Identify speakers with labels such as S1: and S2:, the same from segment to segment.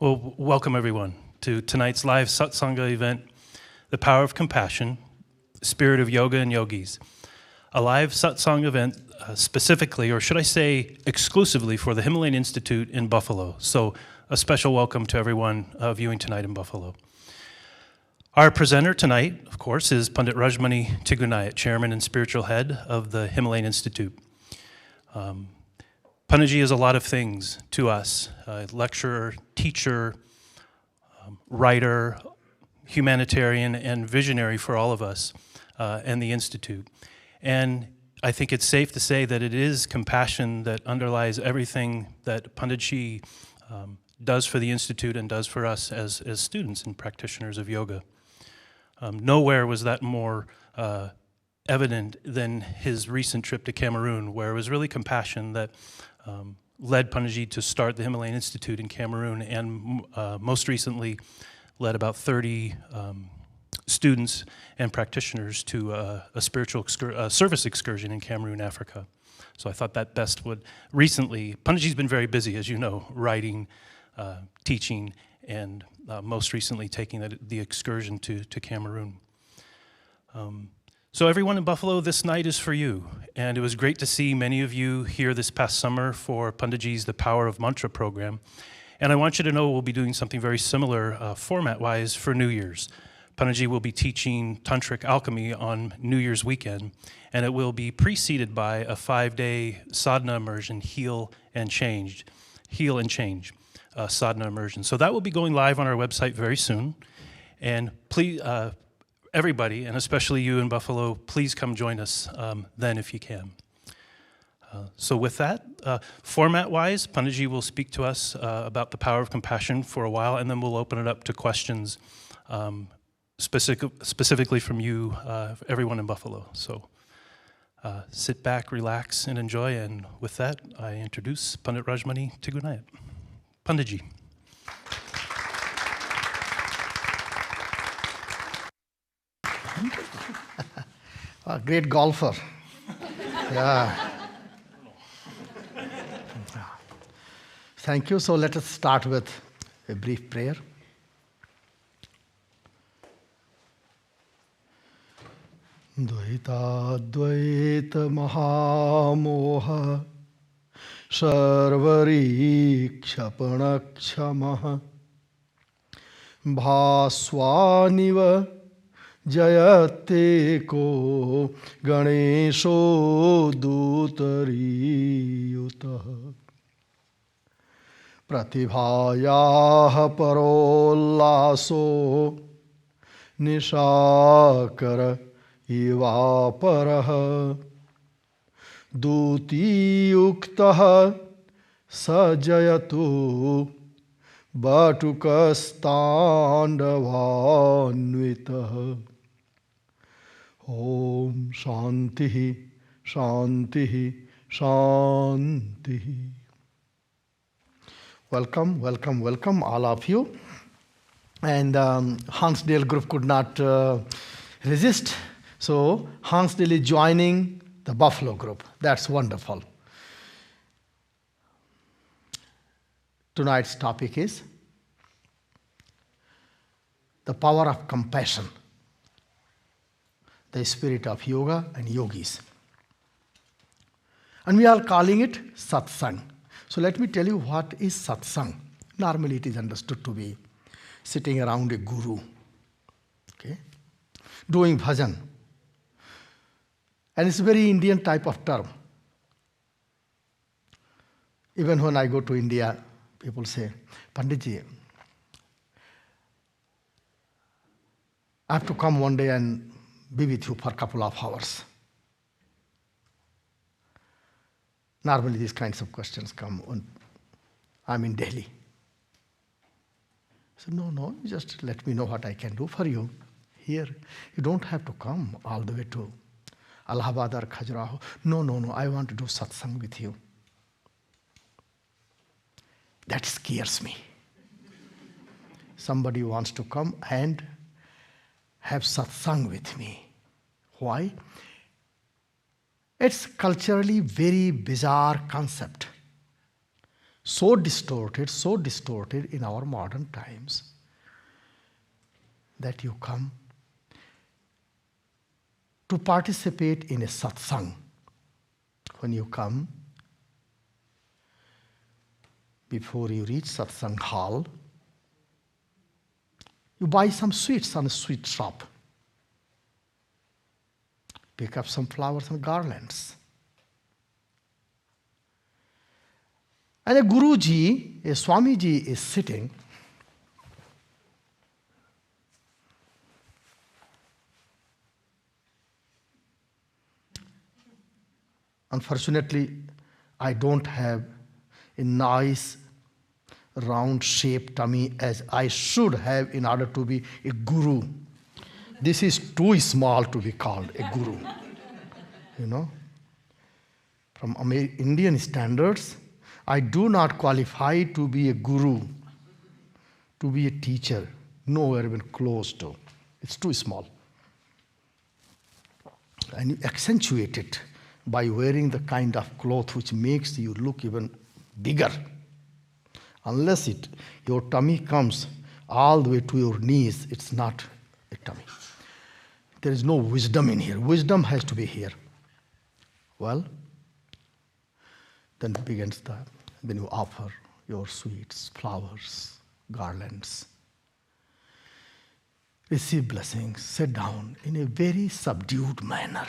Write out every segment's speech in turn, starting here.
S1: Well, welcome everyone to tonight's live satsanga event, The Power of Compassion, Spirit of Yoga and Yogis. A live satsang event specifically, or should I say exclusively, for the Himalayan Institute in Buffalo. So a special welcome to everyone viewing tonight in Buffalo. Our presenter tonight, of course, is Pandit Rajmani Tigunayat, Chairman and Spiritual Head of the Himalayan Institute. Panditji is a lot of things to us: lecturer, teacher, writer, humanitarian, and visionary for all of us and the Institute. And I think it's safe to say that it is compassion that underlies everything that Panditji does for the Institute and does for us as students and practitioners of yoga. Nowhere was that more evident than his recent trip to Cameroon, where it was really compassion that led Panditji to start the Himalayan Institute in Cameroon, and most recently led about 30 students and practitioners to a spiritual service excursion in Cameroon, Africa. So I thought that best would recently, Panditji's been very busy, as you know, writing, teaching, and most recently taking the excursion to Cameroon. So everyone in Buffalo, this night is for you. And it was great to see many of you here this past summer for Panditji's The Power of Mantra program. And I want you to know we'll be doing something very similar format-wise for New Year's. Panditji will be teaching Tantric Alchemy on New Year's weekend, and it will be preceded by a 5-day sadhana immersion, Heal and Change sadhana immersion. So that will be going live on our website very soon. And please, everybody, and especially you in Buffalo, please come join us then if you can. So with that, format-wise, Panditji will speak to us about the power of compassion for a while, and then we'll open it up to questions specifically from you, everyone in Buffalo. So sit back, relax, and enjoy. And with that, I introduce Pandit Rajmani Tigunayat. Panditji.
S2: A great golfer. Yeah. Thank you. So let us start with a brief prayer. Dvaita Dvaita Mahamoha Sarvari Kshapanakshamaha Bhaswaniva Jayate ko Ganesho Dutariyutah Pratibhayaha Parolaso Nishakara Ivaparaha Dutiyuktaha Sajayatu Batukastandavaanvitaha Om Shantihi, Shantihi, Shantihi. Welcome, welcome, welcome, all of you. And Hansdale group could not resist. So Hansdale is joining the Buffalo group. That's wonderful. Tonight's topic is the power of compassion, the spirit of yoga and yogis. And we are calling it satsang. So let me tell you what is satsang. Normally it is understood to be sitting around a guru, okay, doing bhajan. And it's a very Indian type of term. Even when I go to India, people say, Panditji, I have to come one day and be with you for a couple of hours. Normally these kinds of questions come when I'm in Delhi. So no, just let me know what I can do for you here. You don't have to come all the way to Allahabad or Khajuraho. No, I want to do satsang with you. That scares me. Somebody wants to come and have satsang with me. Why? It's culturally very bizarre concept. so distorted in our modern times that you come to participate in a satsang. When you come, before you reach satsang hall, you buy some sweets on a sweet shop. Pick up some flowers and garlands. And a Guruji, a Swamiji is sitting. Unfortunately, I don't have a nice round shaped tummy as I should have in order to be a guru. This is too small to be called a guru. You know, from Indian standards, I do not qualify to be a guru, to be a teacher, nowhere even close to. It's too small. And you accentuate it by wearing the kind of cloth which makes you look even bigger. Unless your tummy comes all the way to your knees, it's not a tummy. There is no wisdom in here. Wisdom has to be here. Well, then then you offer your sweets, flowers, garlands. Receive blessings, sit down in a very subdued manner.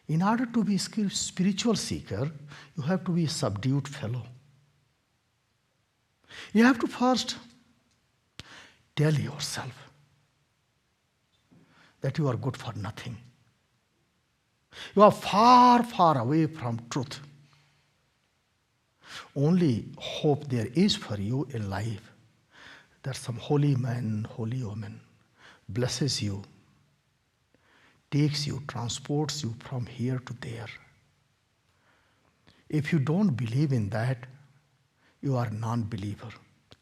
S2: In order to be a spiritual seeker, you have to be a subdued fellow. You have to first tell yourself that you are good for nothing. You are far, far away from truth. Only hope there is for you in life that some holy man, holy woman blesses you, takes you, transports you from here to there. If you don't believe in that, you are a non-believer,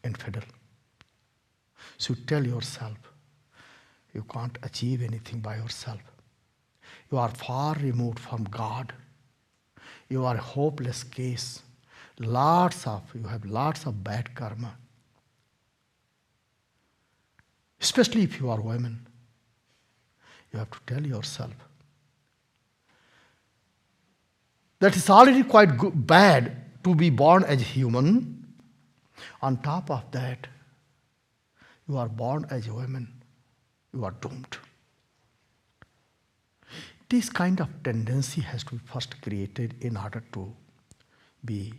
S2: infidel. So tell yourself, you can't achieve anything by yourself. You are far removed from God. You are a hopeless case. You have lots of bad karma. Especially if you are women. You have to tell yourself that it's already quite bad to be born as human. On top of that, you are born as a woman. You are doomed. This kind of tendency has to be first created in order to be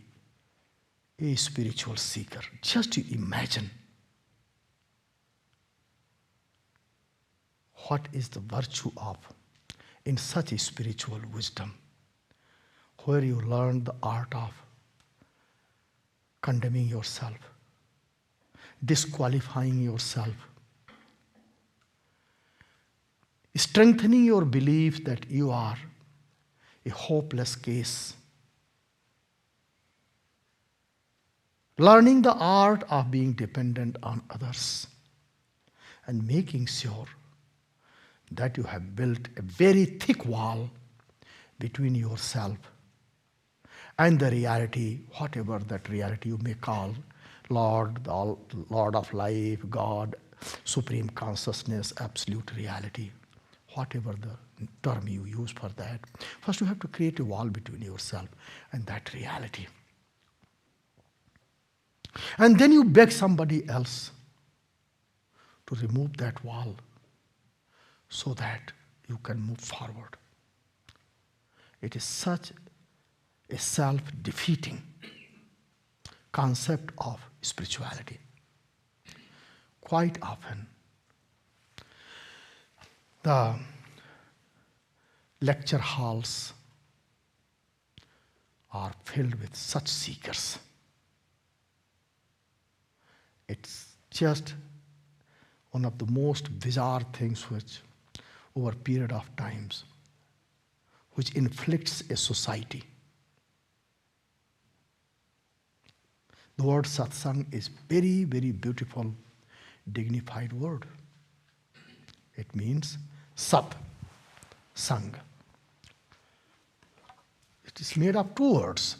S2: a spiritual seeker. Just to imagine what is the virtue of in such a spiritual wisdom, where you learn the art of condemning yourself, disqualifying yourself, strengthening your belief that you are a hopeless case, learning the art of being dependent on others, and making sure that you have built a very thick wall between yourself and the reality, whatever that reality you may call, Lord, the Lord of life, God, supreme consciousness, absolute reality, whatever the term you use for that. First you have to create a wall between yourself and that reality. And then you beg somebody else to remove that wall so that you can move forward. It is such a self-defeating concept of spirituality. Quite often, the lecture halls are filled with such seekers. It's just one of the most bizarre things which, over a period of times, which inflicts a society. The word satsang is very, very beautiful, dignified word. It means sat, sang. It is made of two words,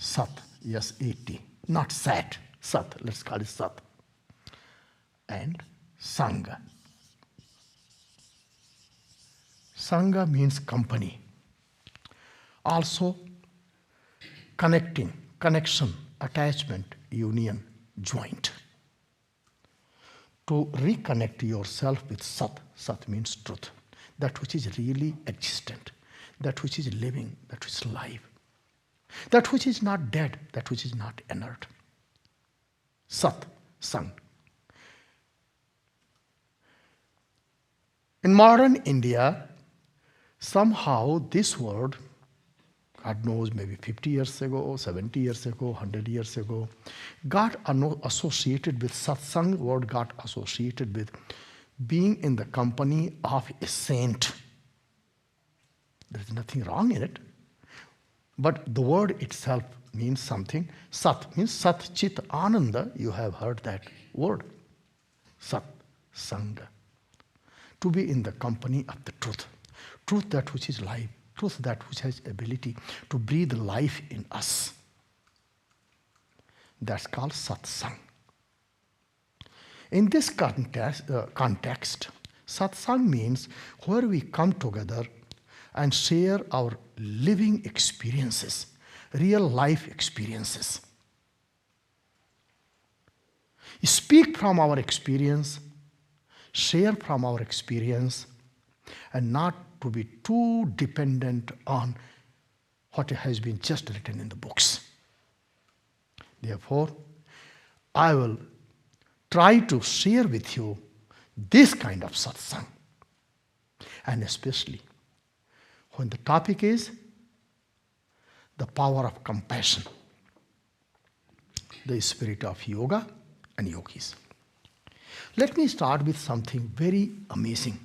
S2: Sat, S-A-T, not Sat, Sat, let's call it Sat. And Sangha. Sangha means company. Also, connecting, connection, attachment, union, joint. To reconnect yourself with Sat, Sat means truth, that which is really existent, that which is living, that which is live, that which is not dead, that which is not inert. Sat, Sang. In modern India, somehow this word, God knows, maybe 50 years ago, 70 years ago, 100 years ago, got associated with satsang, word got associated with being in the company of a saint. There is nothing wrong in it. But the word itself means something. Sat means Sat Chit Ananda. You have heard that word. Sat, Sangha. To be in the company of the truth. Truth that which is life. Truth that which has ability to breathe life in us. That's called satsang. In this context, satsang means where we come together and share our living experiences, real life experiences. Speak from our experience, share from our experience, and not to be too dependent on what has been just written in the books. Therefore, I will try to share with you this kind of satsang, and especially when the topic is the power of compassion, the spirit of yoga and yogis. Let me start with something very amazing.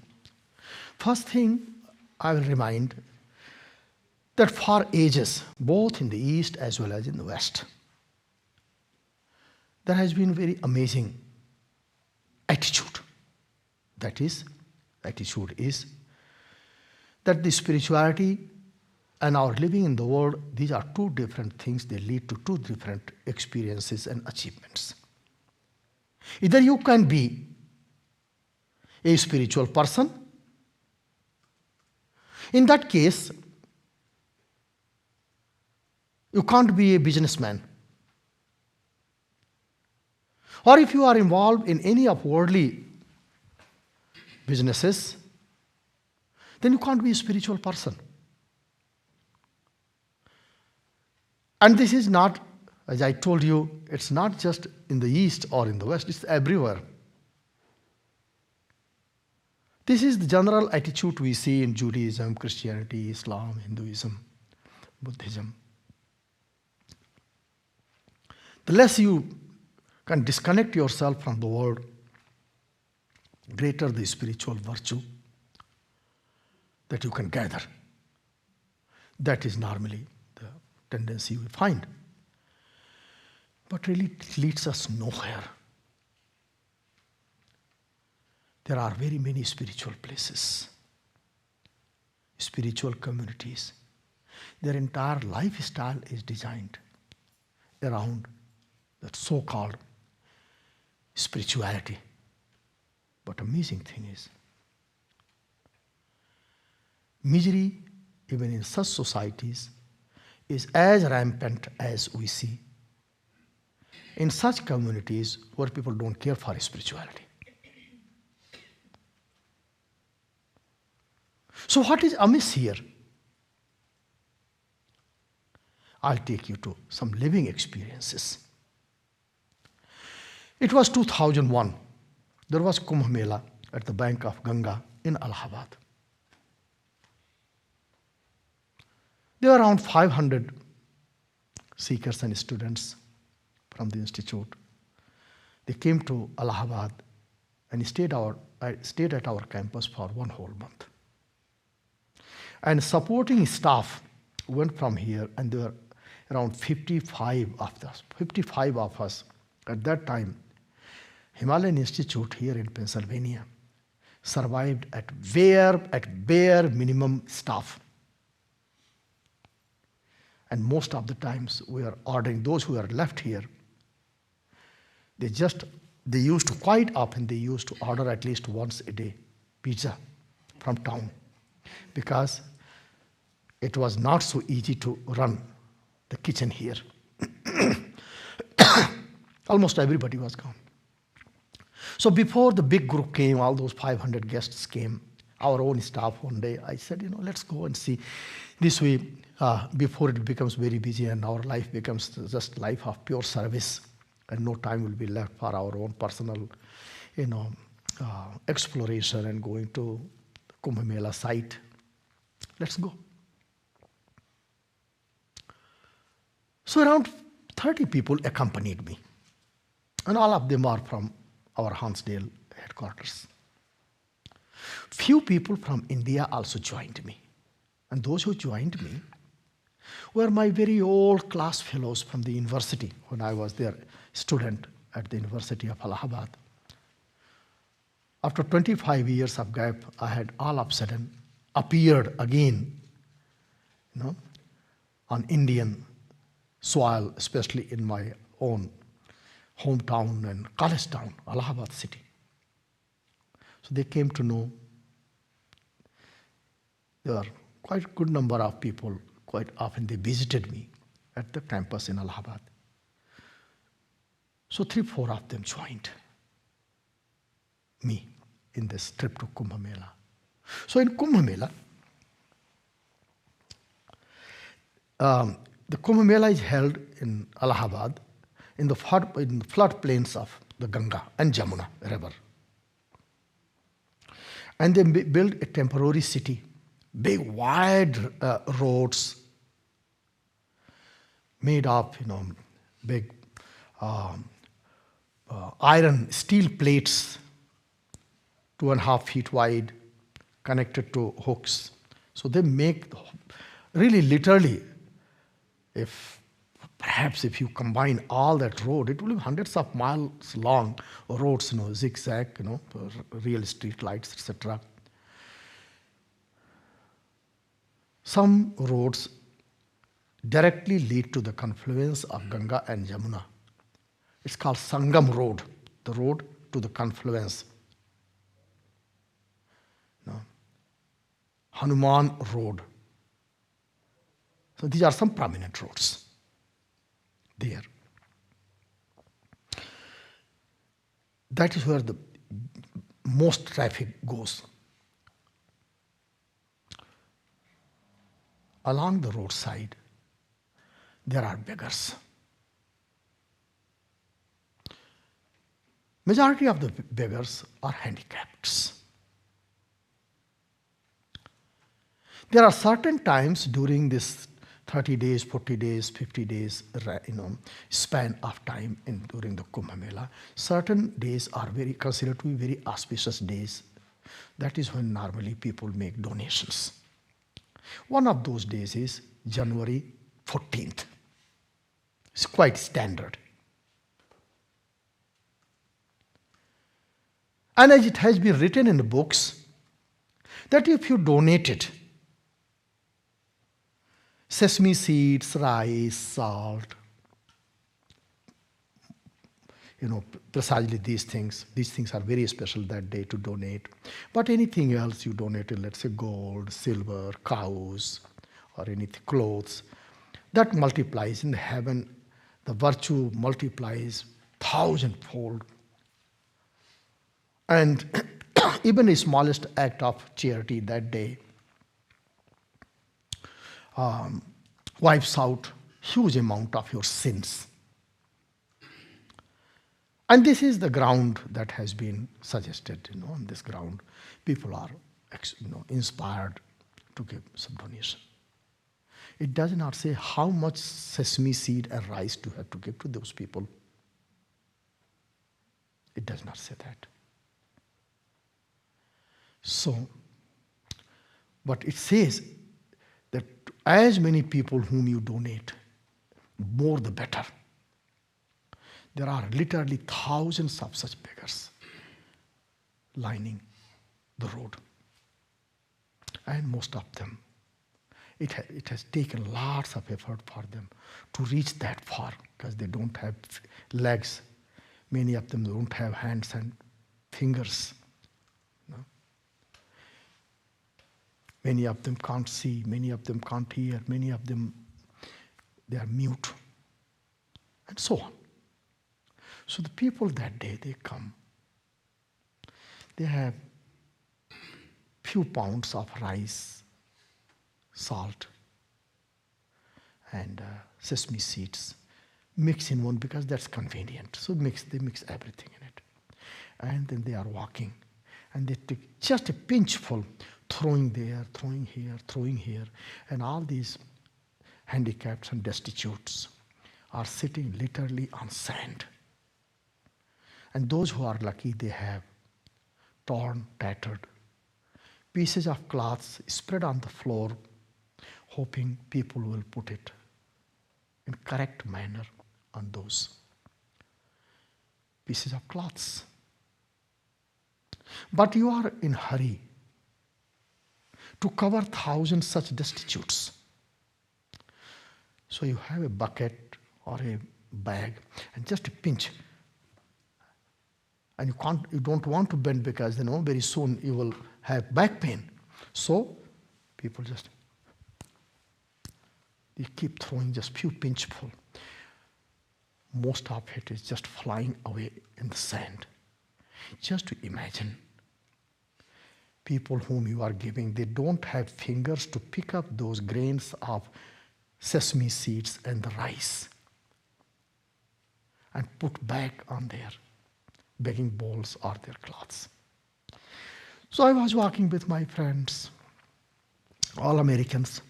S2: First thing, I will remind that for ages, both in the East as well as in the West, there has been very amazing attitude. That is, attitude is that the spirituality and our living in the world, these are two different things. They lead to two different experiences and achievements. Either you can be a spiritual person. In that case, you can't be a businessman. Or if you are involved in any of worldly businesses, then you can't be a spiritual person. And this is not, as I told you, it's not just in the East or in the West, it's everywhere. This is the general attitude we see in Judaism, Christianity, Islam, Hinduism, Buddhism. The less you can disconnect yourself from the world, greater the spiritual virtue that you can gather. That is normally the tendency we find. But really it leads us nowhere. There are very many spiritual places, spiritual communities. Their entire lifestyle is designed around that so-called spirituality. But amazing thing is, misery, even in such societies, is as rampant as we see in such communities where people don't care for spirituality. So what is amiss here? I'll take you to some living experiences. It was 2001. There was Kumbh Mela at the bank of Ganga in Allahabad. There were around 500 seekers and students from the institute. They came to Allahabad and stayed at our campus for one whole month. And supporting staff went from here, and there were around 55 of us. At that time, Himalayan Institute here in Pennsylvania survived at bare minimum staff. And most of the times we are ordering those who are left here. They used to quite often they used to order at least once a day pizza from town, because it was not so easy to run the kitchen here. Almost everybody was gone. So before the big group came, all those 500 guests came, our own staff one day, I said, let's go and see. This way, before it becomes very busy and our life becomes just life of pure service, and no time will be left for our own personal, exploration and going to Kumbh Mela site. Let's go. So around 30 people accompanied me, and all of them are from our Hansdale headquarters. Few people from India also joined me, and those who joined me were my very old class fellows from the university when I was their student at the University of Allahabad. After 25 years of gap, I had all of a sudden appeared again, on Indian soil, especially in my own hometown and college town, Allahabad city. So they came to know. There were quite a good number of people. Quite often they visited me at the campus in Allahabad. So 3-4 of them joined me in this trip to Kumbh Mela. So in Kumbh Mela, the Kumbh Mela is held in Allahabad in the floodplains of the Ganga and Jamuna river. And they built a temporary city, big wide roads made of big iron steel plates 2.5 feet wide, connected to hooks. So they make, really literally, perhaps if you combine all that road, it will be hundreds of miles long roads, zigzag, real street lights, etc. Some roads directly lead to the confluence of Ganga and Jamuna. It's called Sangam Road, the road to the confluence. Hanuman Road. So these are some prominent roads there. That is where the most traffic goes. Along the roadside, there are beggars. Majority of the beggars are handicapped. There are certain times during this 30 days, 40 days, 50 days, span of time during the Kumbh Mela, certain days are considered to be very auspicious days. That is when normally people make donations. One of those days is January 14th. It's quite standard. And as it has been written in the books, that if you donated sesame seeds, rice, salt, precisely these things are very special that day to donate. But anything else you donated, let's say gold, silver, cows, or anything, clothes, that multiplies in heaven. The virtue multiplies 1,000-fold. And even the smallest act of charity that day wipes out huge amount of your sins. And this is the ground that has been suggested. On this ground, people are inspired to give some donation. It does not say how much sesame seed and rice you have to give to those people. It does not say that. So, but it says that as many people whom you donate, more the better. There are literally thousands of such beggars lining the road. And most of them, it has taken lots of effort for them to reach that far because they don't have legs. Many of them don't have hands and fingers. No? Many of them can't see, many of them can't hear, many of them, they are mute, and so on. So the people that day, they come. They have few pounds of rice, salt, and sesame seeds. Mix in one because that's convenient. So they mix everything in it. And then they are walking. And they take just a pinchful, throwing there, throwing here. And all these handicapped and destitutes are sitting literally on sand. And those who are lucky, they have torn, tattered pieces of cloths spread on the floor, hoping people will put it in correct manner on those pieces of cloths. But you are in a hurry to cover thousands such destitutes. So you have a bucket or a bag and just a pinch. And you don't want to bend because very soon you will have back pain. So people they keep throwing just few pinchful. Most of it is just flying away in the sand. Just to imagine, people whom you are giving, they don't have fingers to pick up those grains of sesame seeds and the rice and put back on their begging bowls or their cloths. So I was walking with my friends, all Americans.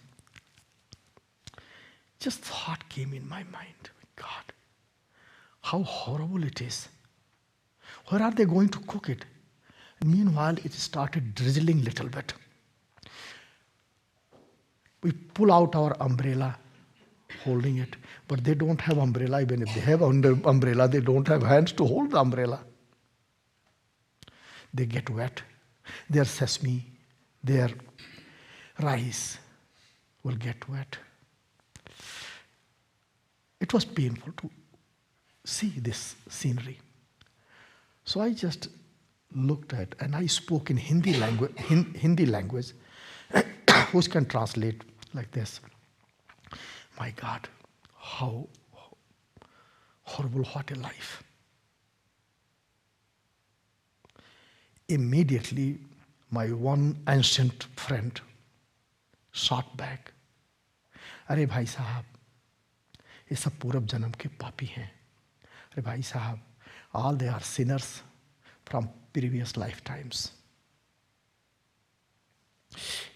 S2: Just thought came in my mind, God, how horrible it is. Where are they going to cook it? Meanwhile, it started drizzling a little bit. We pull out our umbrella, holding it, but they don't have umbrella. Even if they have umbrella, they don't have hands to hold the umbrella. They get wet. Their sesame, their rice will get wet. It was painful to see this scenery. So I just looked at, and I spoke in Hindi language, which can translate like this. My God, how horrible, what a life. Immediately, my one ancient friend shot back. अरे भाई साहब, ये सब पूर्व जन्म के पापी हैं. अरे भाई साहब, all they are sinners from previous lifetimes.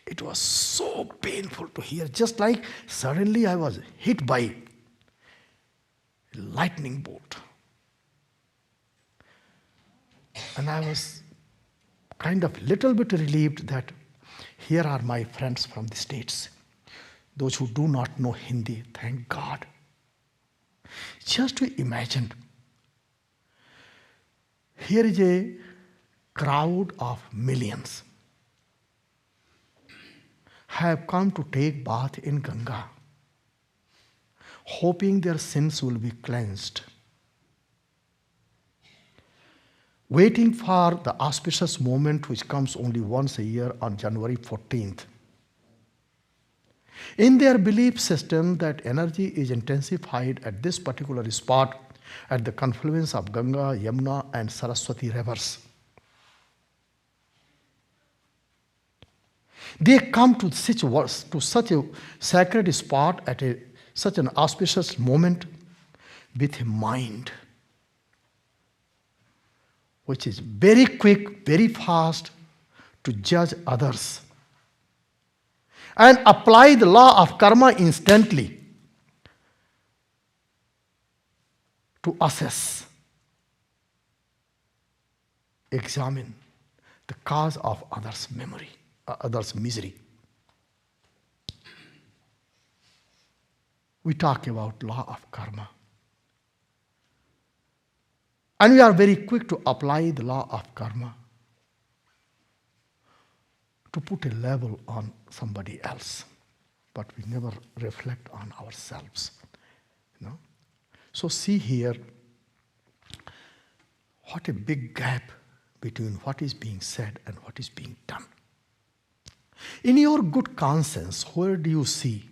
S2: It was so painful to hear, just like suddenly I was hit by a lightning bolt. And I was kind of little bit relieved that here are my friends from the States. Those who do not know Hindi, thank God. Just to imagine, here is a crowd of millions have come to take bath in Ganga, hoping their sins will be cleansed, waiting for the auspicious moment which comes only once a year on January 14th. In their belief system that energy is intensified at this particular spot at the confluence of Ganga, Yamuna and Saraswati rivers. They come to such a sacred spot at such an auspicious moment with a mind which is very quick, very fast to judge others and apply the law of karma instantly to assess, examine the cause of others' misery. We talk about law of karma. And we are very quick to apply the law of karma to put a label on somebody else. but we never reflect on ourselves. You know? So see here, what a big gap between what is being said and what is being done. In your good conscience, where do you see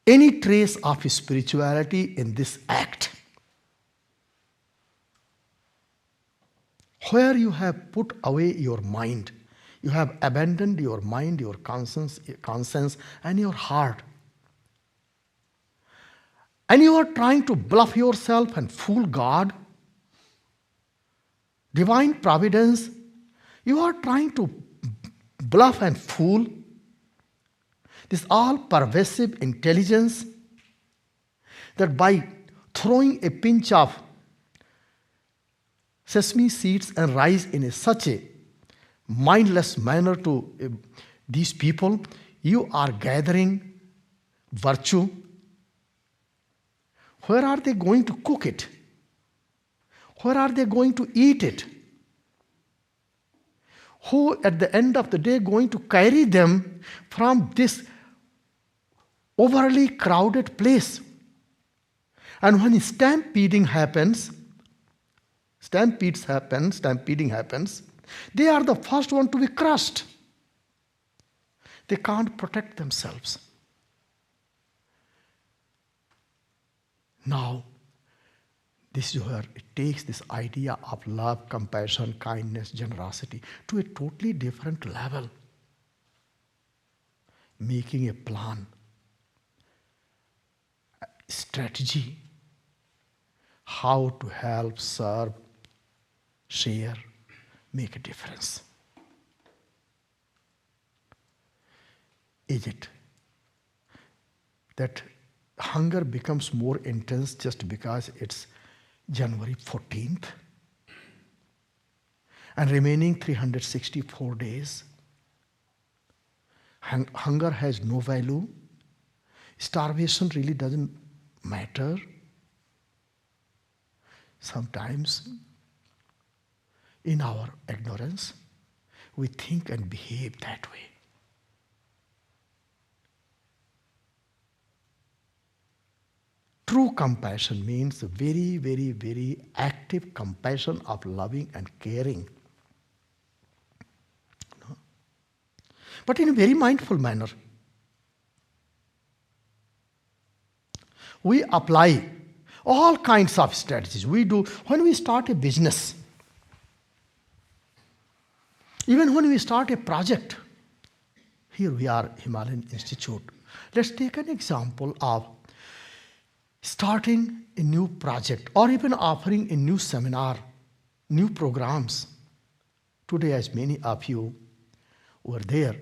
S2: any trace of spirituality in this act? Where you have put away your mind, you have abandoned your mind, your conscience, and your heart. And you are trying to bluff yourself and fool God, divine providence. You are trying to bluff and fool this all pervasive intelligence that by throwing a pinch of sesame seeds and rice in such a mindless manner to these people, you are gathering virtue. Where are they going to cook it? Where are they going to eat it? Who at the end of the day going to carry them from this overly crowded place? And when stampeding happens, they are the first one to be crushed. They can't protect themselves. Now, this is where it takes this idea of love, compassion, kindness, generosity to a totally different level. Making a plan, a strategy, how to help, serve, share, make a difference. Is it that hunger becomes more intense just because it's January 14th and remaining 364 days? Hunger has no value. Starvation really doesn't matter. Sometimes, in our ignorance, we think and behave that way. True compassion means very, very, very active compassion of loving and caring. No? But in a very mindful manner. We apply all kinds of strategies. We do when we start a business, even when we start a project. Here we are, Himalayan Institute. Let's take an example of starting a new project or even offering a new seminar, new programs. Today, as many of you were there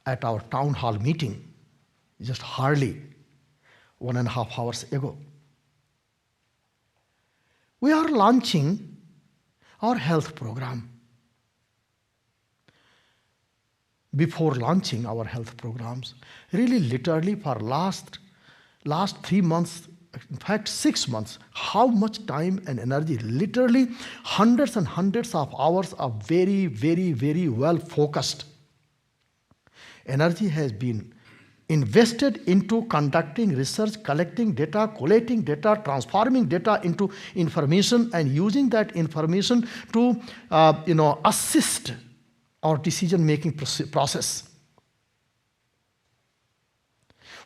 S2: at our town hall meeting, just hardly 1.5 hours ago, we are launching our health program. Before launching our health programs, really literally for last 3 months, in fact 6 months, how much time and energy, literally hundreds and hundreds of hours of very, very, very well focused energy has been invested into conducting research, collecting data, collating data, transforming data into information, and using that information to assist our decision-making process.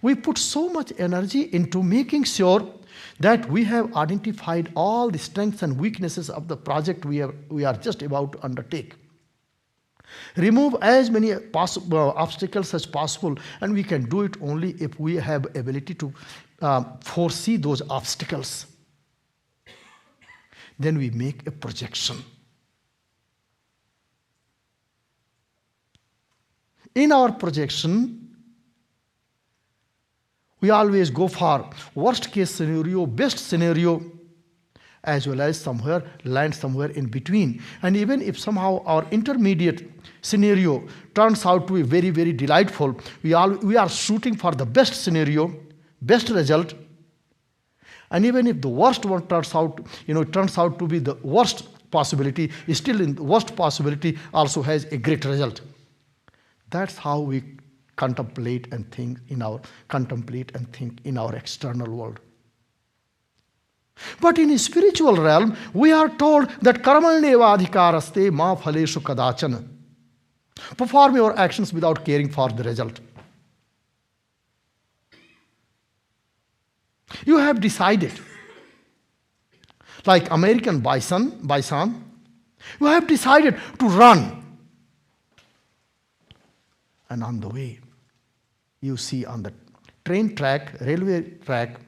S2: We put so much energy into making sure that we have identified all the strengths and weaknesses of the project we are just about to undertake. Remove as many possible obstacles as possible, and we can do it only if we have ability to foresee those obstacles. Then we make a projection. In our projection, we always go for worst case scenario, best scenario, as well as land somewhere in between. And even if somehow our intermediate scenario turns out to be very, very delightful, we are shooting for the best scenario, best result. And even if the worst one turns out to be the worst possibility, still in the worst possibility also has a great result. That's how we contemplate and think in our external world. But in a spiritual realm, we are told that karmanyeva adhikaraste ma phaleshu kadachana. Perform your actions without caring for the result. You have decided, like American bison, you have decided to run. And on the way, you see on the train track, railway track,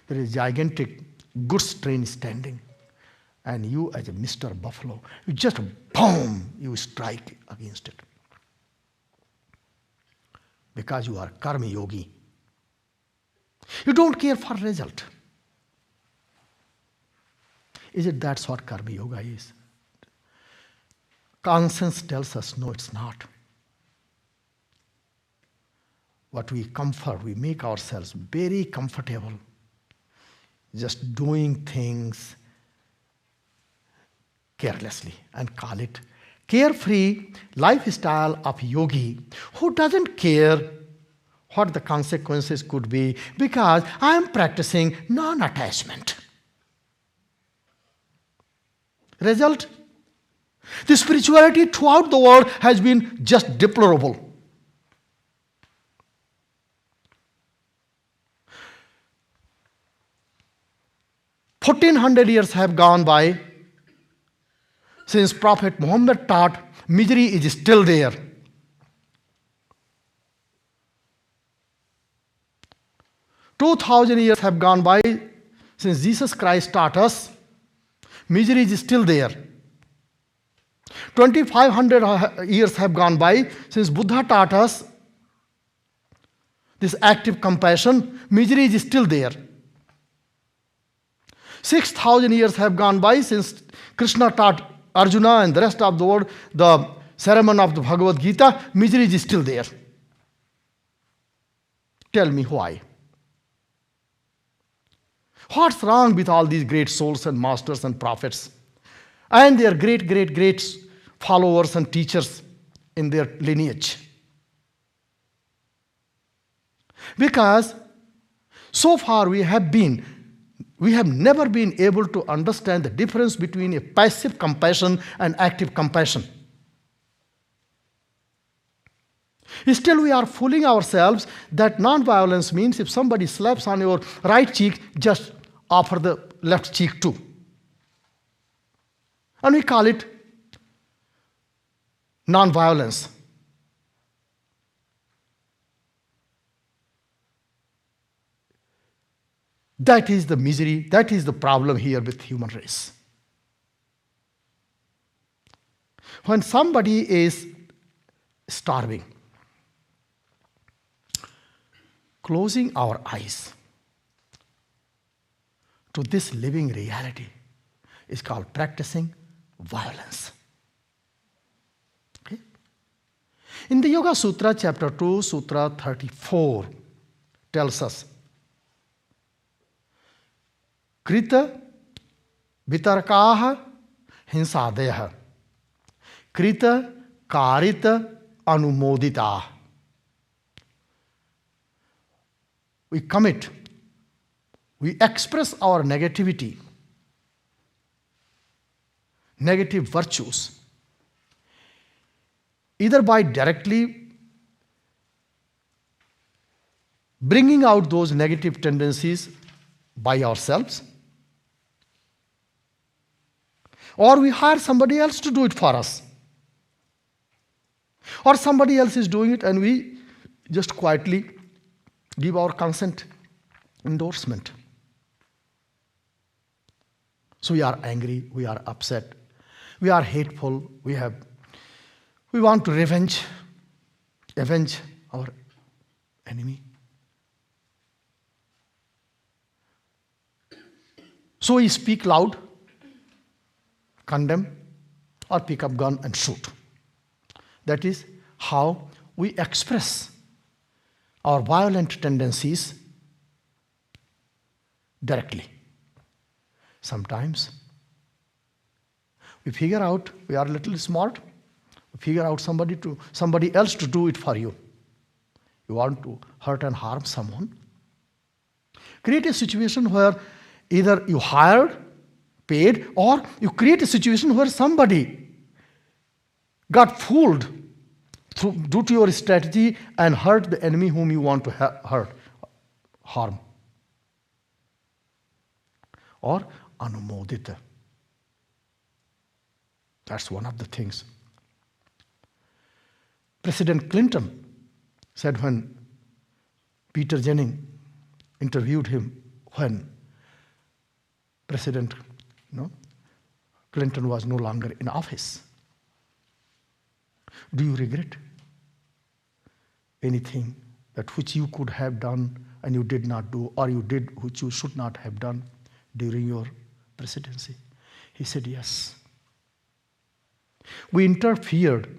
S2: there is a gigantic goods train standing. And you, as a Mr. Buffalo, you just boom, you strike against it. Because you are karma yogi. You don't care for result. Is it that's what karma yoga is? Conscience tells us, no, it's not. What we comfort, we make ourselves very comfortable, just doing things carelessly, and call it carefree lifestyle of yogi who doesn't care what the consequences could be, because I am practicing non-attachment. Result? The spirituality throughout the world has been just deplorable. $1,400 have gone by since Prophet Muhammad taught. Misery is still there. $2,000 have gone by since Jesus Christ taught us. Misery is still there. 2,500 years have gone by since Buddha taught us this active compassion. Misery is still there. 6,000 years have gone by since Krishna taught Arjuna and the rest of the world the sermon of the Bhagavad Gita. Misery is still there. Tell me why. What's wrong with all these great souls and masters and prophets and their great followers and teachers in their lineage? Because so far we have never been able to understand the difference between a passive compassion and active compassion. Still, we are fooling ourselves that non-violence means if somebody slaps on your right cheek, just offer the left cheek too. And we call it non-violence. That is the misery, that is the problem here with human race. When somebody is starving, closing our eyes to this living reality is called practicing violence. Okay? In the Yoga Sutra, chapter 2, Sutra 34, tells us, Krita vitarkaha hinsadeha, Krita karita anumodita. We commit, we express our negativity, negative virtues, either by directly bringing out those negative tendencies by ourselves, or we hire somebody else to do it for us, or somebody else is doing it and we just quietly give our consent, endorsement. So we are angry, we are upset, we are hateful, we want to avenge our enemy. So we speak loud, condemn, or pick up gun and shoot. That is how we express our violent tendencies directly. Sometimes we figure out, we are a little smart, we figure out somebody else to do it for you. You want to hurt and harm someone? Create a situation where either you hired, paid, or you create a situation where somebody got fooled due to your strategy and hurt the enemy whom you want to harm. Or anumodita. That's one of the things. President Clinton said when Peter Jennings interviewed him when President Clinton was no longer in office. Do you regret anything that which you could have done and you did not do, or you did which you should not have done during your presidency? He said, yes. We interfered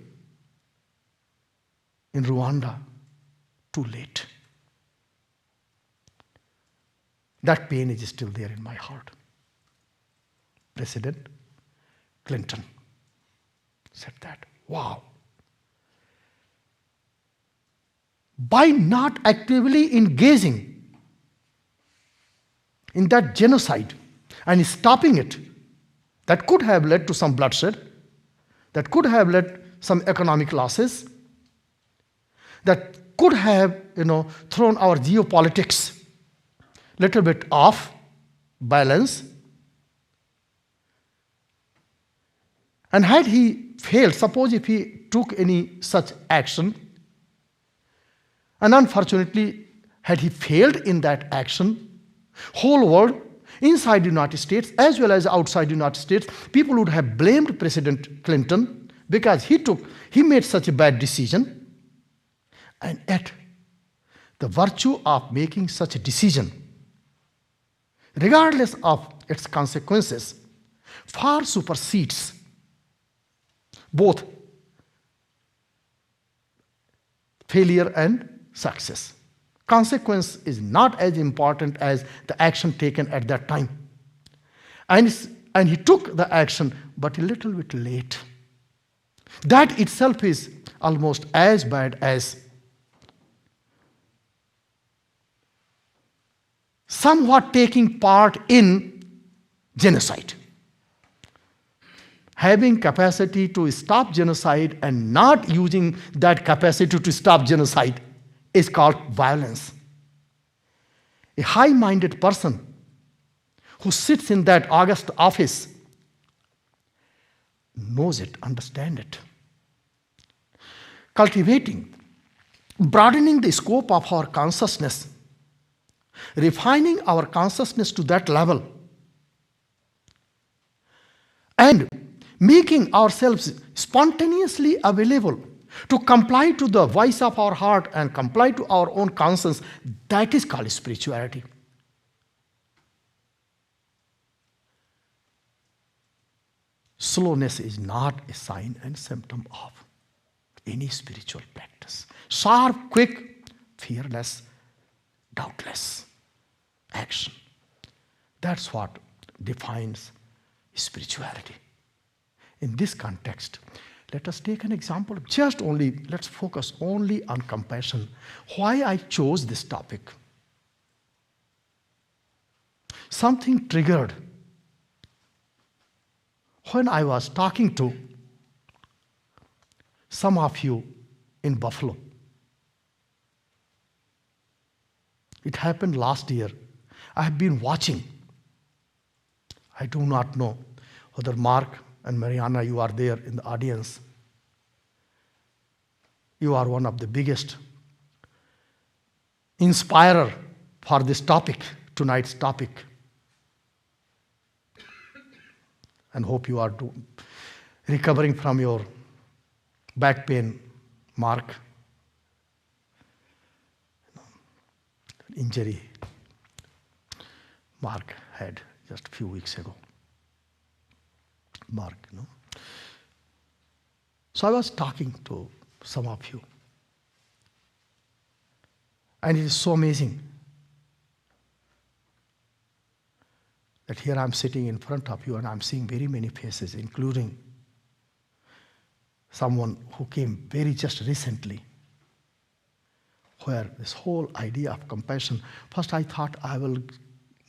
S2: in Rwanda too late. That pain is still there in my heart. President Clinton said that. Wow. By not actively engaging in that genocide and stopping it, that could have led to some bloodshed, that could have led some economic losses, that could have thrown our geopolitics a little bit off balance. And had he failed, suppose if he took any such action, and unfortunately, had he failed in that action, whole world, inside the United States as well as outside the United States, people would have blamed President Clinton because he made such a bad decision. And yet, the virtue of making such a decision, regardless of its consequences, far supersedes both failure and success. Consequence is not as important as the action taken at that time. And he took the action, but a little bit late. That itself is almost as bad as somewhat taking part in genocide. Having capacity to stop genocide and not using that capacity to stop genocide is called violence. A high-minded person who sits in that august office knows it, understands it. Cultivating, broadening the scope of our consciousness, refining our consciousness to that level, and making ourselves spontaneously available to comply to the voice of our heart and comply to our own conscience, that is called spirituality. Slowness is not a sign and symptom of any spiritual practice. Sharp, quick, fearless, doubtless action. That's what defines spirituality. In this context, let us take an example. Let's focus only on compassion. Why I chose this topic? Something triggered when I was talking to some of you in Buffalo. It happened last year. I have been watching. I do not know whether Mark and Mariana, you are there in the audience. You are one of the biggest inspirer for this topic, tonight's topic. And hope you are recovering from your back pain, Mark. Injury Mark had just a few weeks ago. Mark, So I was talking to some of you. And it is so amazing that here I'm sitting in front of you and I'm seeing very many faces, including someone who came very just recently, where this whole idea of compassion, first I thought I will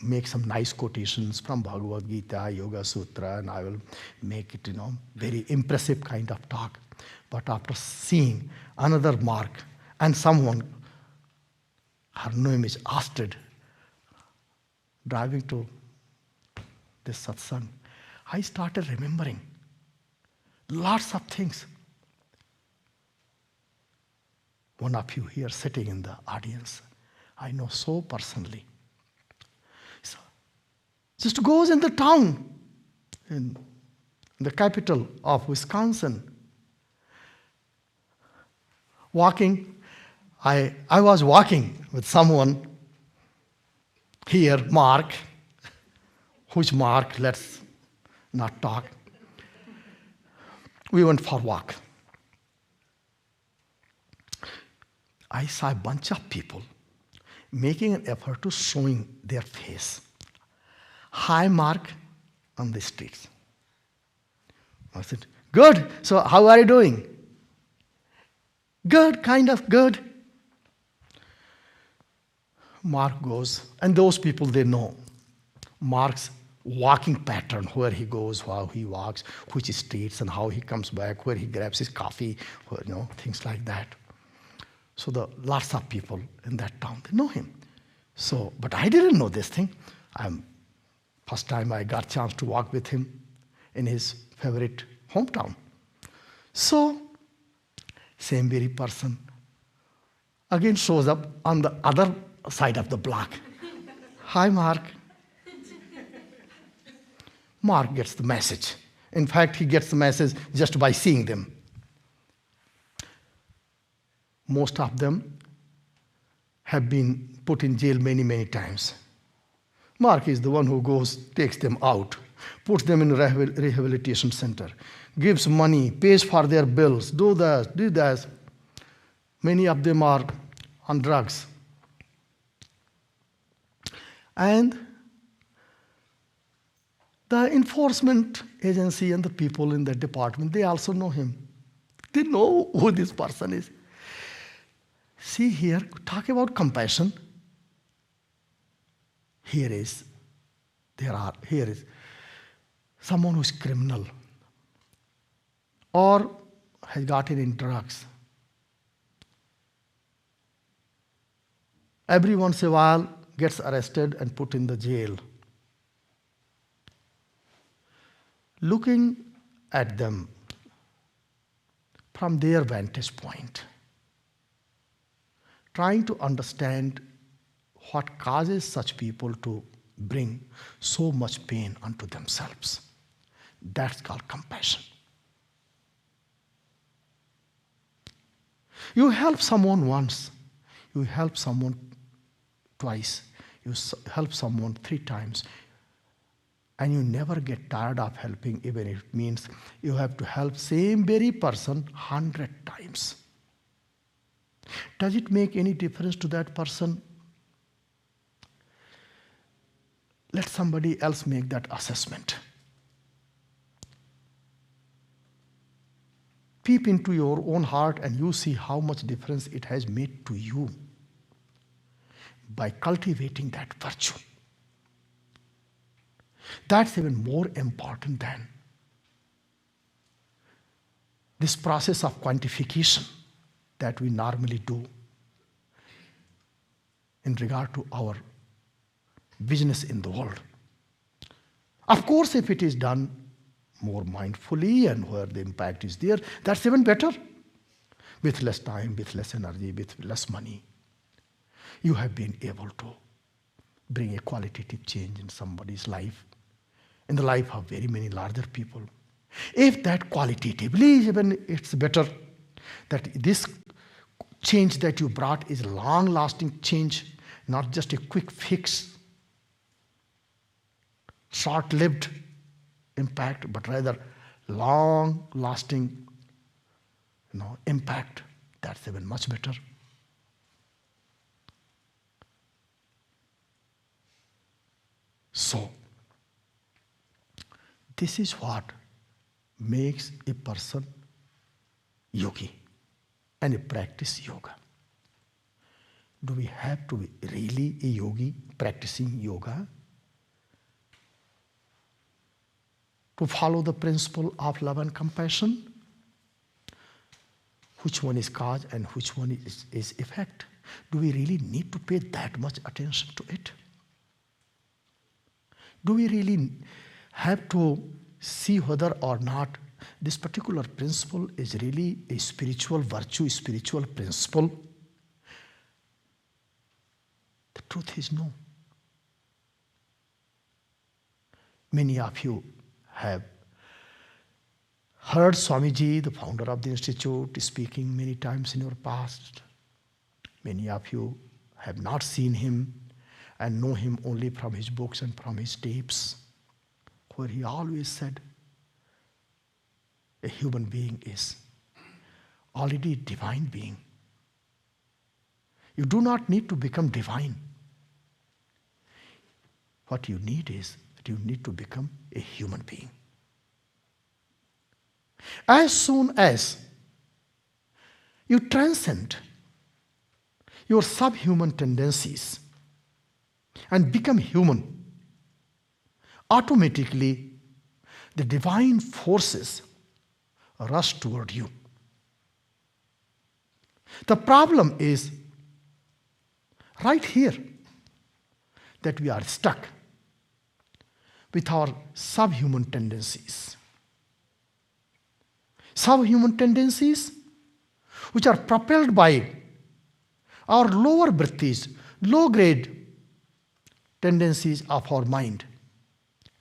S2: make some nice quotations from Bhagavad Gita, Yoga Sutra, and I will make it, very impressive kind of talk. But after seeing another mark and someone, her name is Astrid, driving to this satsang, I started remembering lots of things. One of you here sitting in the audience, I know so personally. So, just goes in the town, in the capital of Wisconsin, walking. I was walking with someone here, Mark. Which Mark? Let's not talk. We went for a walk. I saw a bunch of people making an effort to showing their face. Hi, Mark, on the streets. I said, good. So how are you doing? Good, kind of good. Mark goes, and those people, they know Mark's walking pattern, where he goes, how he walks, which streets, and how he comes back, where he grabs his coffee, things like that. So lots of people in that town, they know him. So, but I didn't know this thing. First time I got a chance to walk with him in his favorite hometown. So, same very person again shows up on the other side of the block. Hi, Mark. Mark gets the message. In fact, he gets the message just by seeing them. Most of them have been put in jail many, many times. Mark is the one who goes, takes them out, puts them in a rehabilitation center, gives money, pays for their bills, do this. Many of them are on drugs. And the enforcement agency and the people in the department, they also know him. They know who this person is. See here, talk about compassion. Here is someone who is criminal or has gotten in drugs. Every once in a while gets arrested and put in the jail. Looking at them from their vantage point, trying to understand what causes such people to bring so much pain unto themselves. That's called compassion. You help someone once, you help someone twice, you help someone 3 times, and you never get tired of helping, even if it means you have to help same very person 100 times. Does it make any difference to that person? Let somebody else make that assessment. Peep into your own heart and you see how much difference it has made to you by cultivating that virtue. That's even more important than this process of quantification that we normally do in regard to our business in the world. Of course, if it is done more mindfully and where the impact is there, that's even better. With less time, with less energy, with less money, you have been able to bring a qualitative change in somebody's life, in the life of very many larger people. If that qualitatively, even it's better, that this change that you brought is long-lasting change, not just a quick fix, short-lived impact, but rather long-lasting impact. That's even much better. So, this is what makes a person yogi and a practice yoga. Do we have to be really a yogi practicing yoga? To follow the principle of love and compassion? Which one is cause and which one is effect? Do we really need to pay that much attention to it? Do we really have to see whether or not this particular principle is really a spiritual virtue, spiritual principle? The truth is no. Many of you have heard Swamiji, the founder of the institute, speaking many times in your past. Many of you have not seen him and know him only from his books and from his tapes, where he always said, a human being is already a divine being. You do not need to become divine. What you need is that you need to become a human being. As soon as you transcend your subhuman tendencies and become human, automatically the divine forces rush toward you. The problem is right here that we are stuck with our subhuman tendencies. Subhuman tendencies which are propelled by our lower birthies, low-grade tendencies of our mind.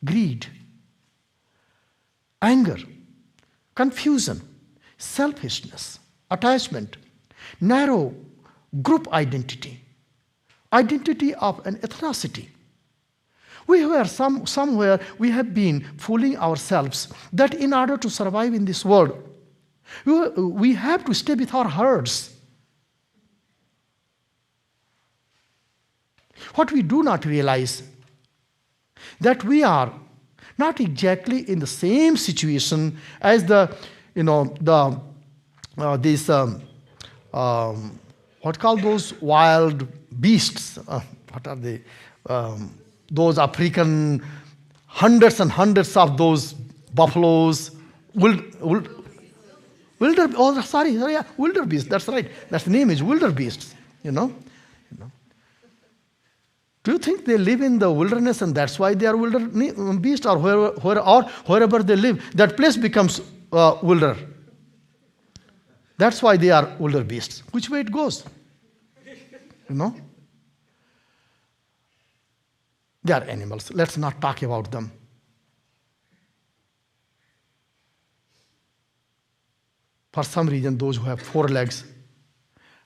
S2: Greed, anger, confusion, selfishness, attachment, narrow group identity, identity of an ethnicity. Somewhere we have been fooling ourselves that in order to survive in this world, we have to stay with our herds. What we do not realize that we are not exactly in the same situation as what call those wild beasts? What are they? Those African hundreds and hundreds of those buffaloes, wildebeest. That's right. That's the name is wildebeests. Do you think they live in the wilderness and that's why they are wildebeest, or wherever they live, that place becomes wilder? That's why they are wildebeests. Which way it goes? They are animals. Let's not talk about them. For some reason, those who have 4 legs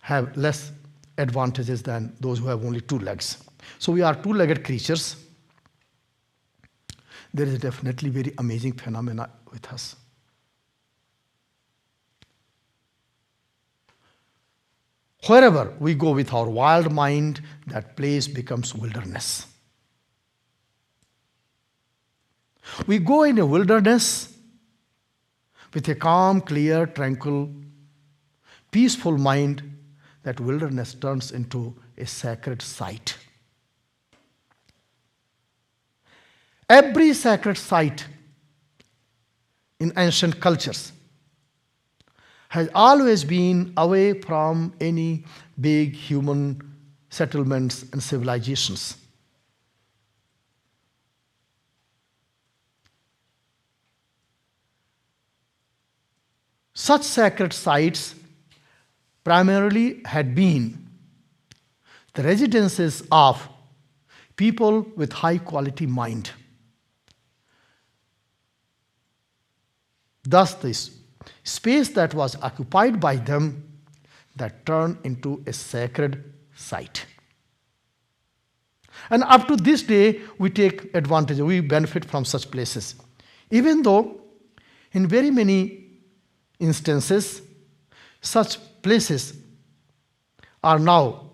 S2: have less advantages than those who have only 2 legs. So we are 2-legged creatures. There is definitely very amazing phenomena with us. Wherever we go with our wild mind, that place becomes wilderness. We go in a wilderness with a calm, clear, tranquil, peaceful mind. That wilderness turns into a sacred site. Every sacred site in ancient cultures has always been away from any big human settlements and civilizations. Such sacred sites primarily had been the residences of people with high quality mind. Thus, this space that was occupied by them that turned into a sacred site. And up to this day, we take advantage, we benefit from such places. Even though in very many instances, such places are now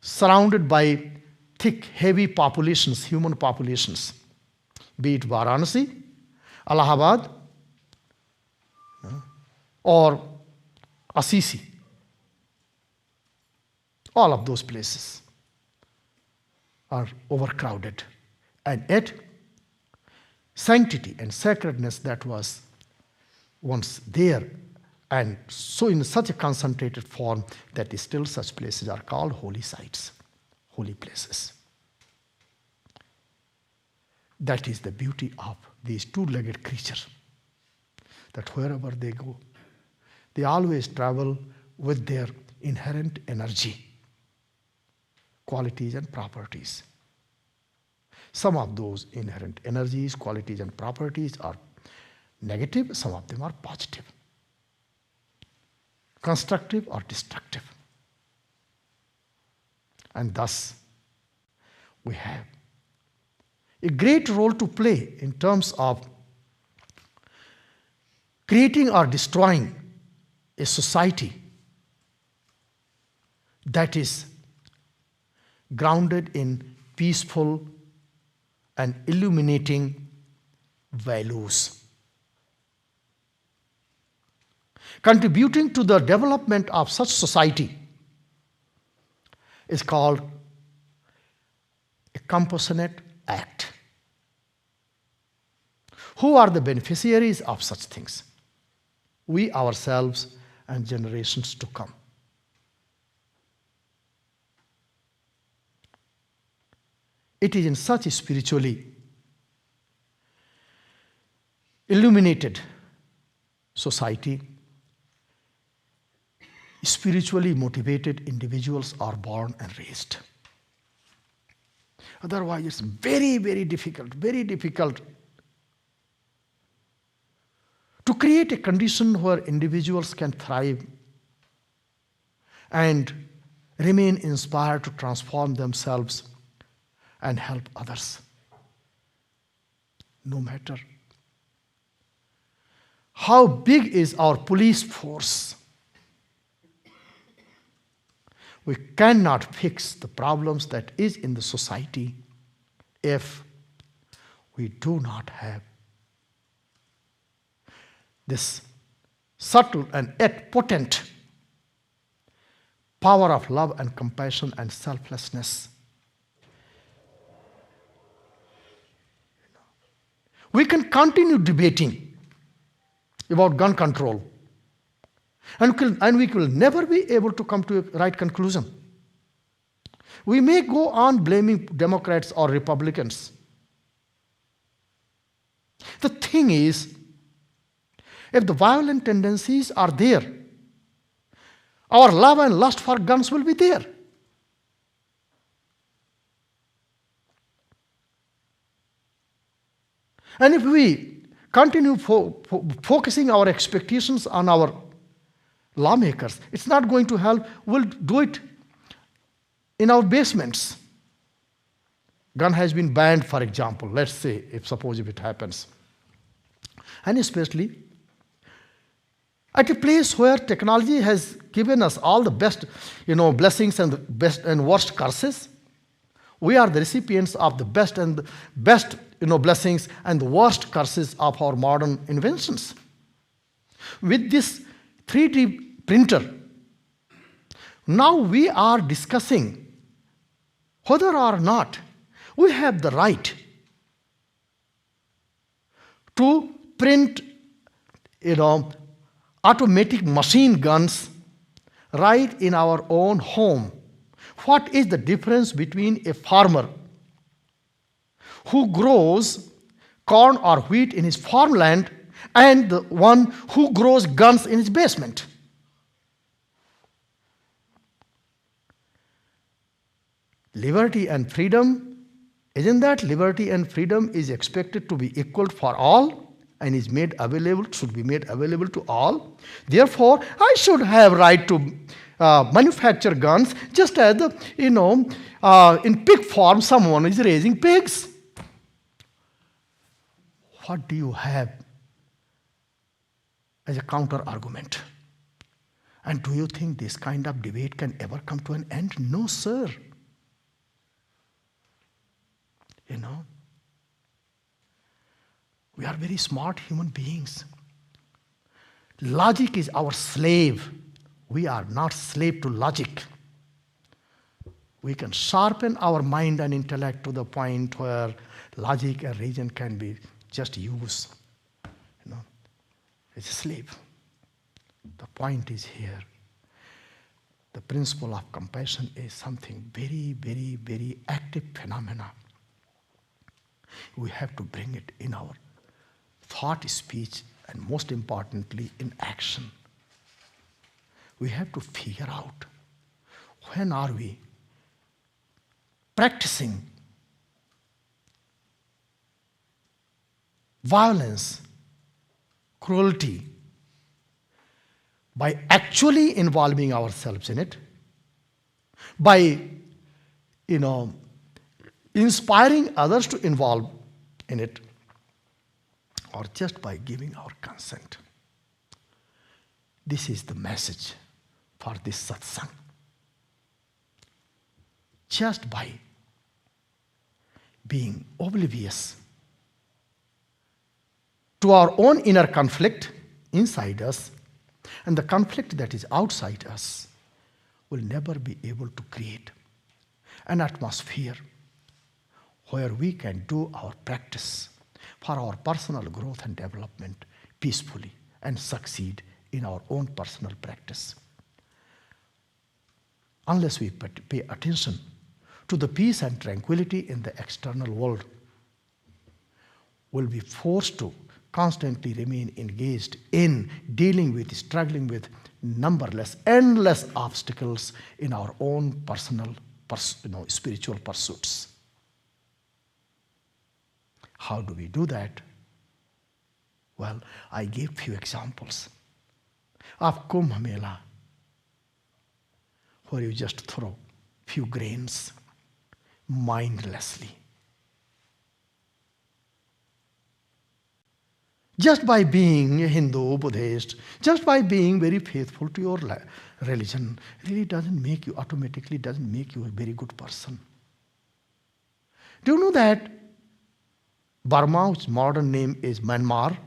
S2: surrounded by thick, heavy populations, human populations, be it Varanasi, Allahabad, or Assisi. All of those places are overcrowded. And yet, sanctity and sacredness that was once there, and so in such a concentrated form that still such places are called holy sites, holy places. That is the beauty of these two-legged creatures, that wherever they go, they always travel with their inherent energy, qualities and properties. Some of those inherent energies, qualities and properties are negative, some of them are positive, constructive or destructive. And thus, we have a great role to play in terms of creating or destroying a society that is grounded in peaceful and illuminating values. Contributing to the development of such society is called a compassionate act. Who are the beneficiaries of such things? We ourselves and generations to come. It is in such a spiritually illuminated society, spiritually motivated individuals are born and raised. Otherwise, it's very, very difficult to create a condition where individuals can thrive and remain inspired to transform themselves and help others. No matter how big is our police force, we cannot fix the problems that is in the society if we do not have this subtle and yet potent power of love and compassion and selflessness. We can continue debating about gun control, and we will never be able to come to a right conclusion. We may go on blaming Democrats or Republicans. The thing is, if the violent tendencies are there, our love and lust for guns will be there. And if we continue focusing our expectations on our lawmakers, it's not going to help. We'll do it in our basements. Gun has been banned, for example, let's say, suppose it happens. And especially at a place where technology has given us all the best, blessings and the best and worst curses. We are the recipients of the best blessings and the worst curses of our modern inventions. With this 3D printer, now we are discussing whether or not we have the right to print, automatic machine guns right in our own home. What is the difference between a farmer who grows corn or wheat in his farmland and the one who grows guns in his basement? Liberty and freedom, isn't that liberty and freedom is expected to be equal for all and should be made available to all? Therefore, I should have right to manufacture guns just as in pig farm someone is raising pigs. What do you have as a counter argument? And do you think this kind of debate can ever come to an end? No, sir. We are very smart human beings. Logic is our slave. We are not slave to logic. We can sharpen our mind and intellect to the point where logic and reason can be just used. You know, it's sleep. The point is here. The principle of compassion is something very, very, very active phenomena. We have to bring it in our thought, speech, and most importantly, in action. We have to figure out when are we practicing violence, cruelty, by actually involving ourselves in it, by inspiring others to involve in it, or just by giving our consent. This is the message for this satsang. Just by being oblivious to our own inner conflict inside us and the conflict that is outside us, will never be able to create an atmosphere where we can do our practice for our personal growth and development peacefully and succeed in our own personal practice. Unless we pay attention to the peace and tranquility in the external world, we'll be forced to constantly remain engaged in dealing with, struggling with numberless, endless obstacles in our own personal, spiritual pursuits. How do we do that? Well, I gave few examples of Kumbh Mela, where you just throw few grains mindlessly. Just by being a Hindu, Buddhist, just by being very faithful to your religion, really automatically doesn't make you a very good person. Do you know that Burma, its modern name is Myanmar,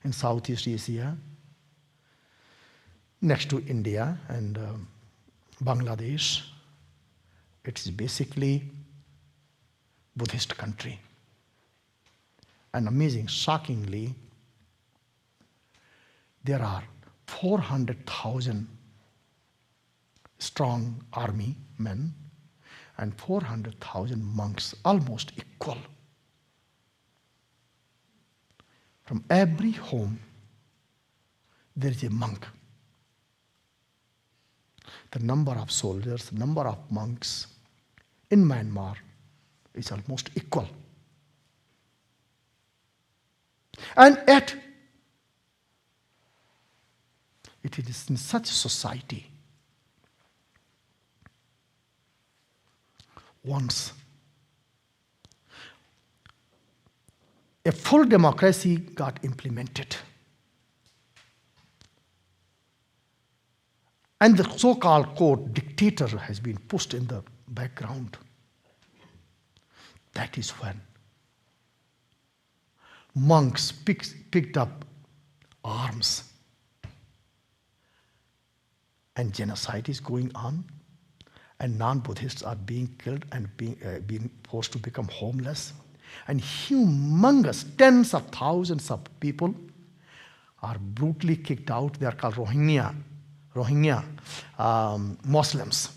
S2: in Southeast Asia, next to India and Bangladesh, it is basically Buddhist country. And amazing, shockingly, there are 400,000 strong army men and 400,000 monks, almost equal. From every home, there is a monk. The number of soldiers, number of monks in Myanmar is almost equal. And yet, it is in such a society, once a full democracy got implemented, and the so-called quote dictator has been pushed in the background. That is when monks picked up arms, and genocide is going on, and non-Buddhists are being killed and being forced to become homeless, and humongous tens of thousands of people are brutally kicked out. They are called Rohingya Muslims.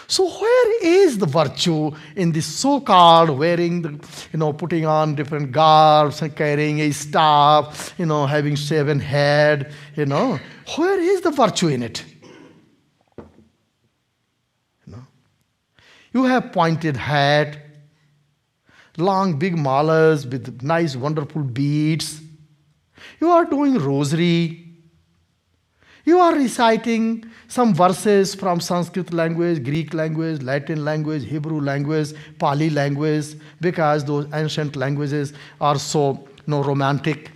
S2: So where is the virtue in this so-called wearing, putting on different garbs and carrying a staff, having shaven head, where is the virtue in it? You have pointed hat, long big malas with nice wonderful beads. You are doing rosary. You are reciting some verses from Sanskrit language, Greek language, Latin language, Hebrew language, Pali language, because those ancient languages are so romantic,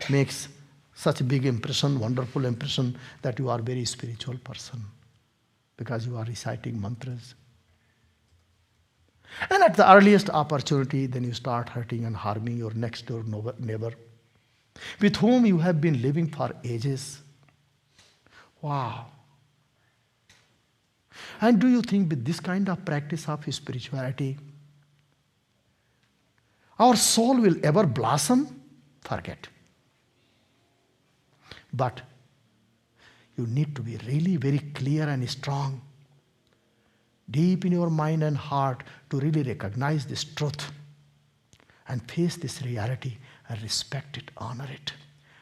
S2: makes such a big impression, wonderful impression that you are a very spiritual person because you are reciting mantras. And at the earliest opportunity, then you start hurting and harming your next door neighbor with whom you have been living for ages. Wow. And do you think with this kind of practice of spirituality, our soul will ever blossom? Forget. But you need to be really very clear and strong, deep in your mind and heart, to really recognize this truth and face this reality and respect it, honor it.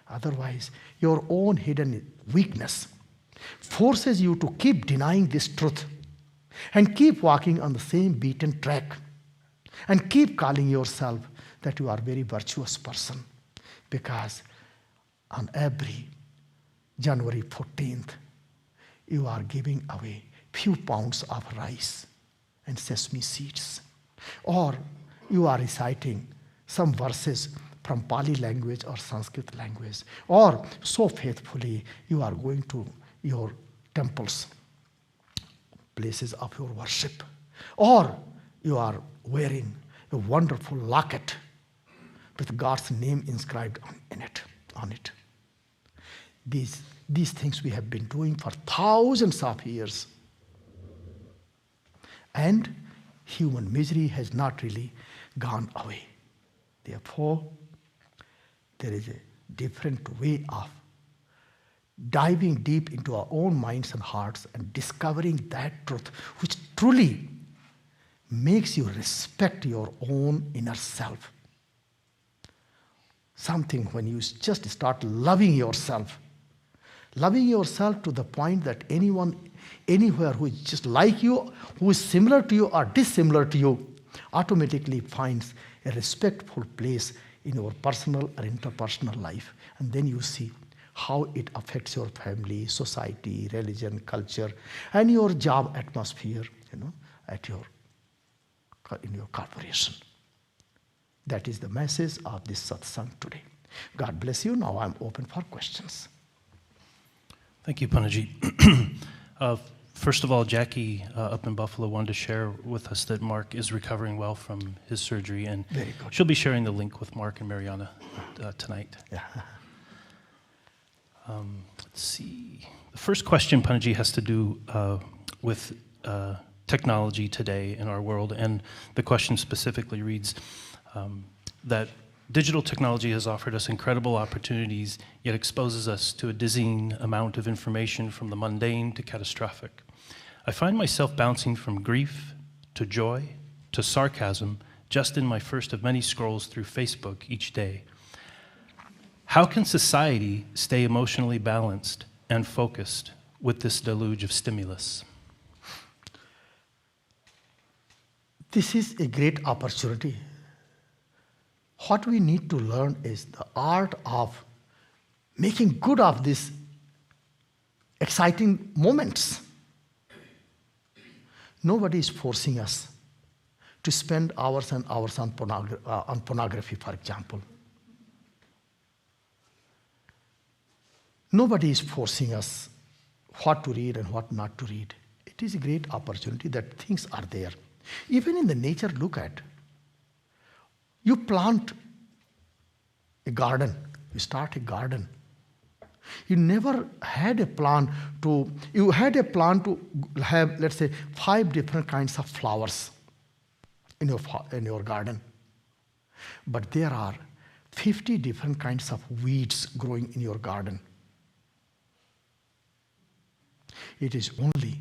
S2: Otherwise, your own hidden weakness forces you to keep denying this truth and keep walking on the same beaten track and keep calling yourself that you are a very virtuous person, because on every January 14th, you are giving away few pounds of rice and sesame seeds, or you are reciting some verses from Pali language or Sanskrit language, or so faithfully you are going to your temples, places of your worship, or you are wearing a wonderful locket with God's name inscribed on it. These things we have been doing for thousands of years. And human misery has not really gone away. Therefore, there is a different way of diving deep into our own minds and hearts and discovering that truth which truly makes you respect your own inner self. Something when you just start loving yourself to the point that anyone, anywhere who is just like you, who is similar to you or dissimilar to you, automatically finds a respectful place in your personal or interpersonal life. And then you see how it affects your family, society, religion, culture, and your job atmosphere, in your corporation. That is the message of this satsang today. God bless you. Now I'm open for questions.
S1: Thank you, Panaji. First of all, Jackie up in Buffalo wanted to share with us that Mark is recovering well from his surgery, and
S2: Very good.
S1: she'll be sharing the link with Mark and Mariana tonight.
S2: Yeah.
S1: Let's see. The first question, Panaji, has to do with technology today in our world, and the question specifically reads that digital technology has offered us incredible opportunities, yet exposes us to a dizzying amount of information, from the mundane to catastrophic. I find myself bouncing from grief to joy to sarcasm just in my first of many scrolls through Facebook each day. How can society stay emotionally balanced and focused with this deluge of stimulus?
S2: This is a great opportunity. What we need to learn is the art of making good of these exciting moments. Nobody is forcing us to spend hours and hours on pornography, for example. Nobody is forcing us what to read and what not to read. It is a great opportunity that things are there. Even in the nature, look at. You plant a garden, you start a garden. You never had a plan to have, let's say, 5 different kinds of flowers in your garden. But there are 50 different kinds of weeds growing in your garden. It is only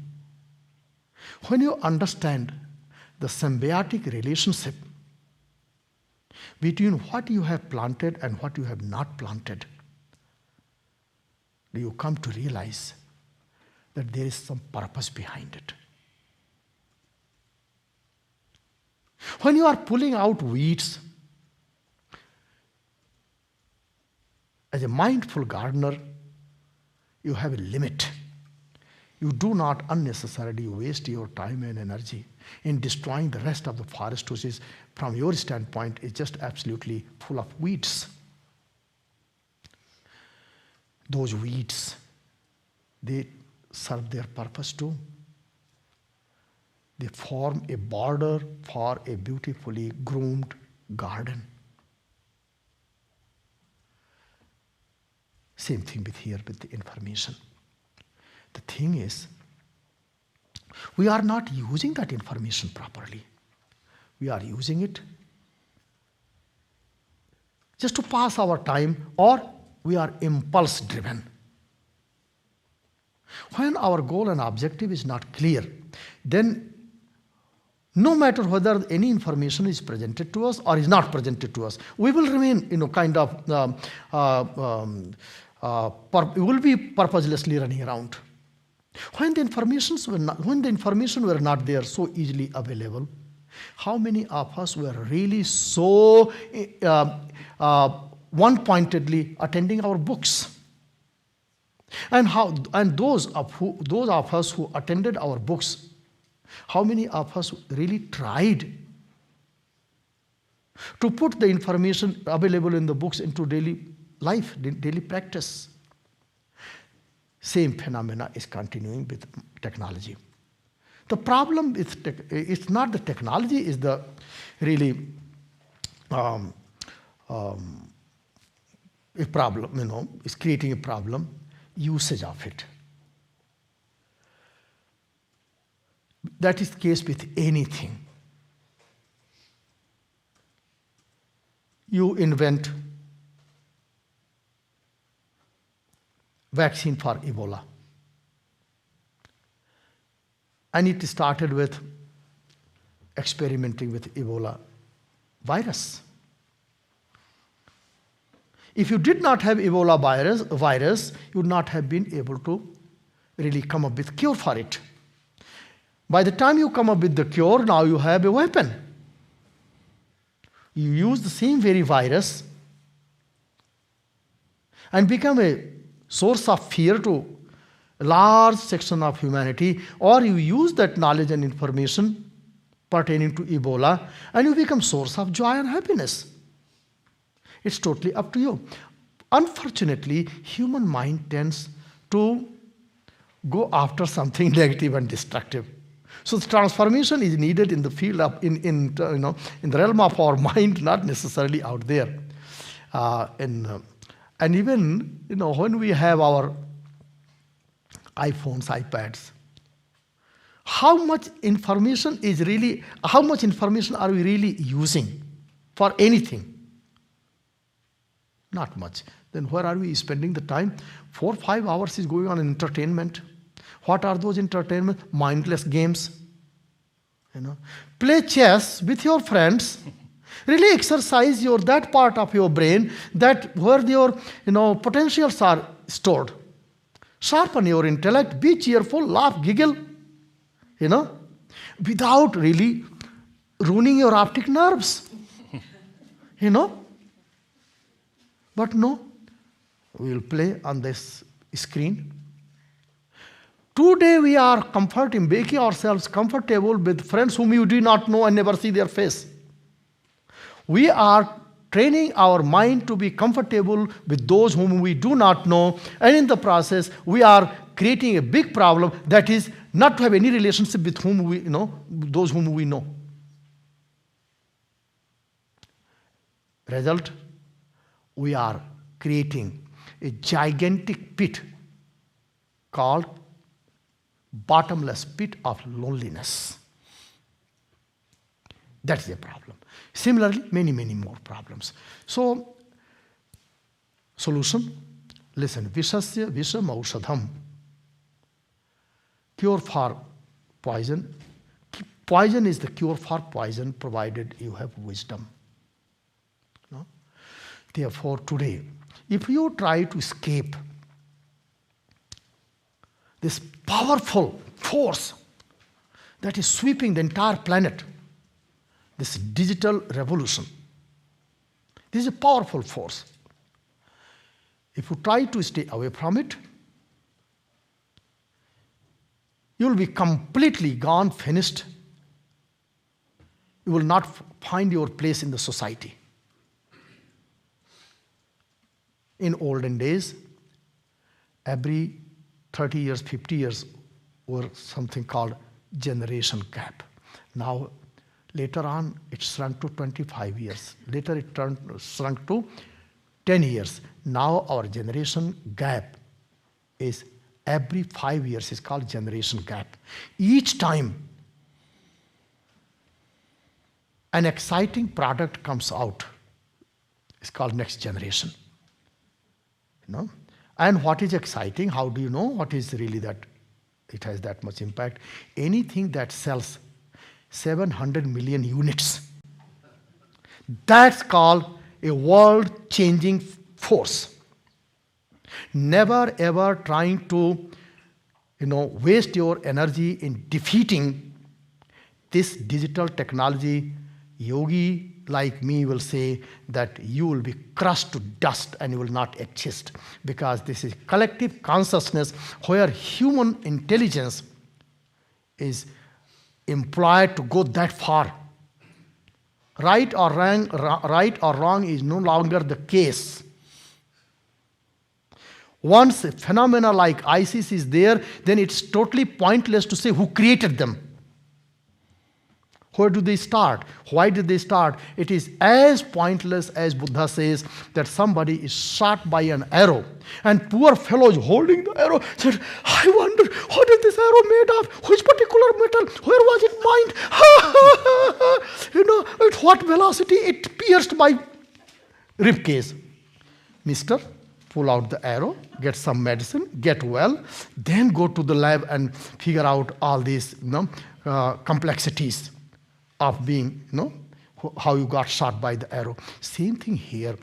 S2: when you understand the symbiotic relationship between what you have planted and what you have not planted, do you come to realize that there is some purpose behind it. When you are pulling out weeds, as a mindful gardener, you have a limit. You do not unnecessarily waste your time and energy in destroying the rest of the forest, which is, from your standpoint, is just absolutely full of weeds. Those weeds, they serve their purpose too. They form a border for a beautifully groomed garden. Same thing with the information. The thing is, We are not using that information properly. We are using it just to pass our time, or we are impulse driven. When our goal and objective is not clear, then no matter whether any information is presented to us or is not presented to us, we will remain, we will be purposelessly running around. When the information were not there so easily available, how many of us were really so one-pointedly attending our books? And those of us who attended our books, how many of us really tried to put the information available in the books into daily life, daily practice? Same phenomena is continuing with technology. The problem is it's not the technology is the really a problem, is creating a problem, usage of it. That is the case with anything. You invent vaccine for Ebola. And it started with experimenting with Ebola virus. If you did not have Ebola virus, you would not have been able to really come up with cure for it. By the time you come up with the cure, now you have a weapon. You use the same very virus and become a source of fear to a large section of humanity, or you use that knowledge and information pertaining to Ebola and you become source of joy and happiness. It's totally up to you. Unfortunately, human mind tends to go after something negative and destructive. So the transformation is needed in the field of in the realm of our mind, not necessarily out there. And even when we have our iPhones, iPads, how much information are we really using for anything? Not much. Then where are we spending the time? 4 or 5 hours is going on in entertainment. What are those entertainment? Mindless games. Play chess with your friends. Really exercise that part of your brain that where your potentials are stored. Sharpen your intellect. Be cheerful. Laugh. Giggle. Without really ruining your optic nerves. But no, we will play on this screen. Today we are making ourselves comfortable with friends whom you do not know and never see their face. We are training our mind to be comfortable with those whom we do not know, and in the process we are creating a big problem, that is not to have any relationship with those whom we know. Result, we are creating a gigantic pit called bottomless pit of loneliness. That's the problem. Similarly, many, many more problems. So, solution, listen, vishasya visham aushadham. Cure for poison. Poison is the cure for poison, provided you have wisdom. No? Therefore, today, if you try to escape this powerful force that is sweeping the entire planet, this digital revolution, this is a powerful force. If you try to stay away from it, you will be completely gone, finished. You will not find your place in the society. In olden days, every 30 years, 50 years were something called generation gap. Now, later on, it shrunk to 25 years. Later, it shrunk to 10 years. Now, our generation gap is every 5 years. It's called generation gap. Each time an exciting product comes out, it's called next generation. You know? And what is exciting? How do you know what is really that it has that much impact? Anything that sells 700 million units, that's called a world-changing force. Never ever trying to, waste your energy in defeating this digital technology. Yogi like me will say that you will be crushed to dust and you will not exist, because this is collective consciousness where human intelligence is employed to go that far. Right or wrong is no longer the case. Once a phenomena like ISIS is there, then it's totally pointless to say who created them. Where do they start? Why did they start? It is as pointless as Buddha says that somebody is shot by an arrow, and poor fellow is holding the arrow, said, I wonder, what is this arrow made of? Which particular metal? Where was it mined? At what velocity it pierced my ribcage. Mister, pull out the arrow, get some medicine, get well, then go to the lab and figure out all these complexities of being, how you got shot by the arrow. Same thing here.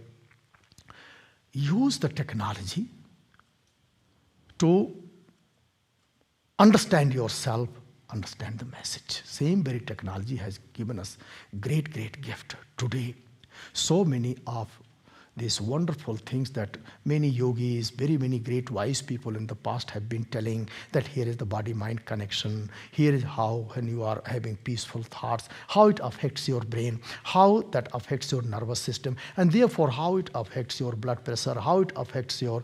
S2: Use the technology to understand yourself, understand the message. Same very technology has given us great, great gift today. So many of these wonderful things that many yogis, very many great wise people in the past have been telling, that here is the body-mind connection, here is how when you are having peaceful thoughts, how it affects your brain, how that affects your nervous system, and therefore how it affects your blood pressure, how it affects the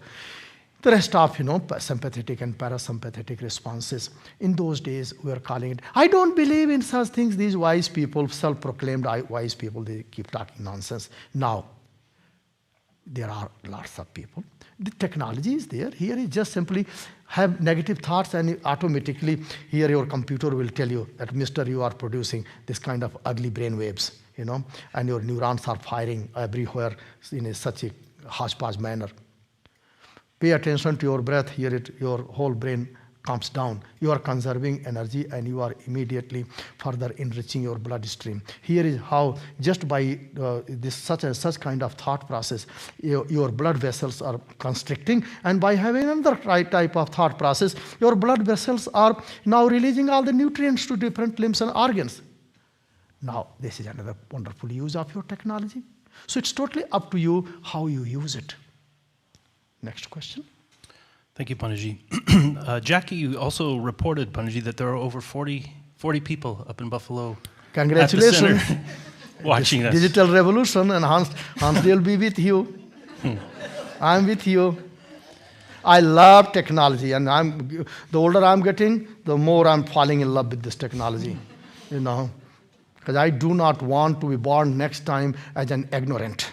S2: rest of, sympathetic and parasympathetic responses. In those days, we were calling it, I don't believe in such things. These wise people, self-proclaimed wise people, they keep talking nonsense. Now, there are lots of people. The technology is there. Here is just simply have negative thoughts and automatically here your computer will tell you that, Mister, you are producing this kind of ugly brain waves, and your neurons are firing everywhere in such a hodgepodge manner. Pay attention to your breath. Here your whole brain calms down. You are conserving energy and you are immediately further enriching your bloodstream. Here is how just by such kind of thought process, your blood vessels are constricting, and by having another type of thought process, your blood vessels are now releasing all the nutrients to different limbs and organs. Now, this is another wonderful use of your technology. So it's totally up to you how you use it. Next question.
S1: Thank you, Panditji. Jackie also reported, Panditji, that there are over 40 people up in Buffalo.
S2: Congratulations.
S1: At the center watching us.
S2: Digital revolution, and Hans will be with you. I'm with you. I love technology, and the older I'm getting, the more I'm falling in love with this technology. Because I do not want to be born next time as an ignorant.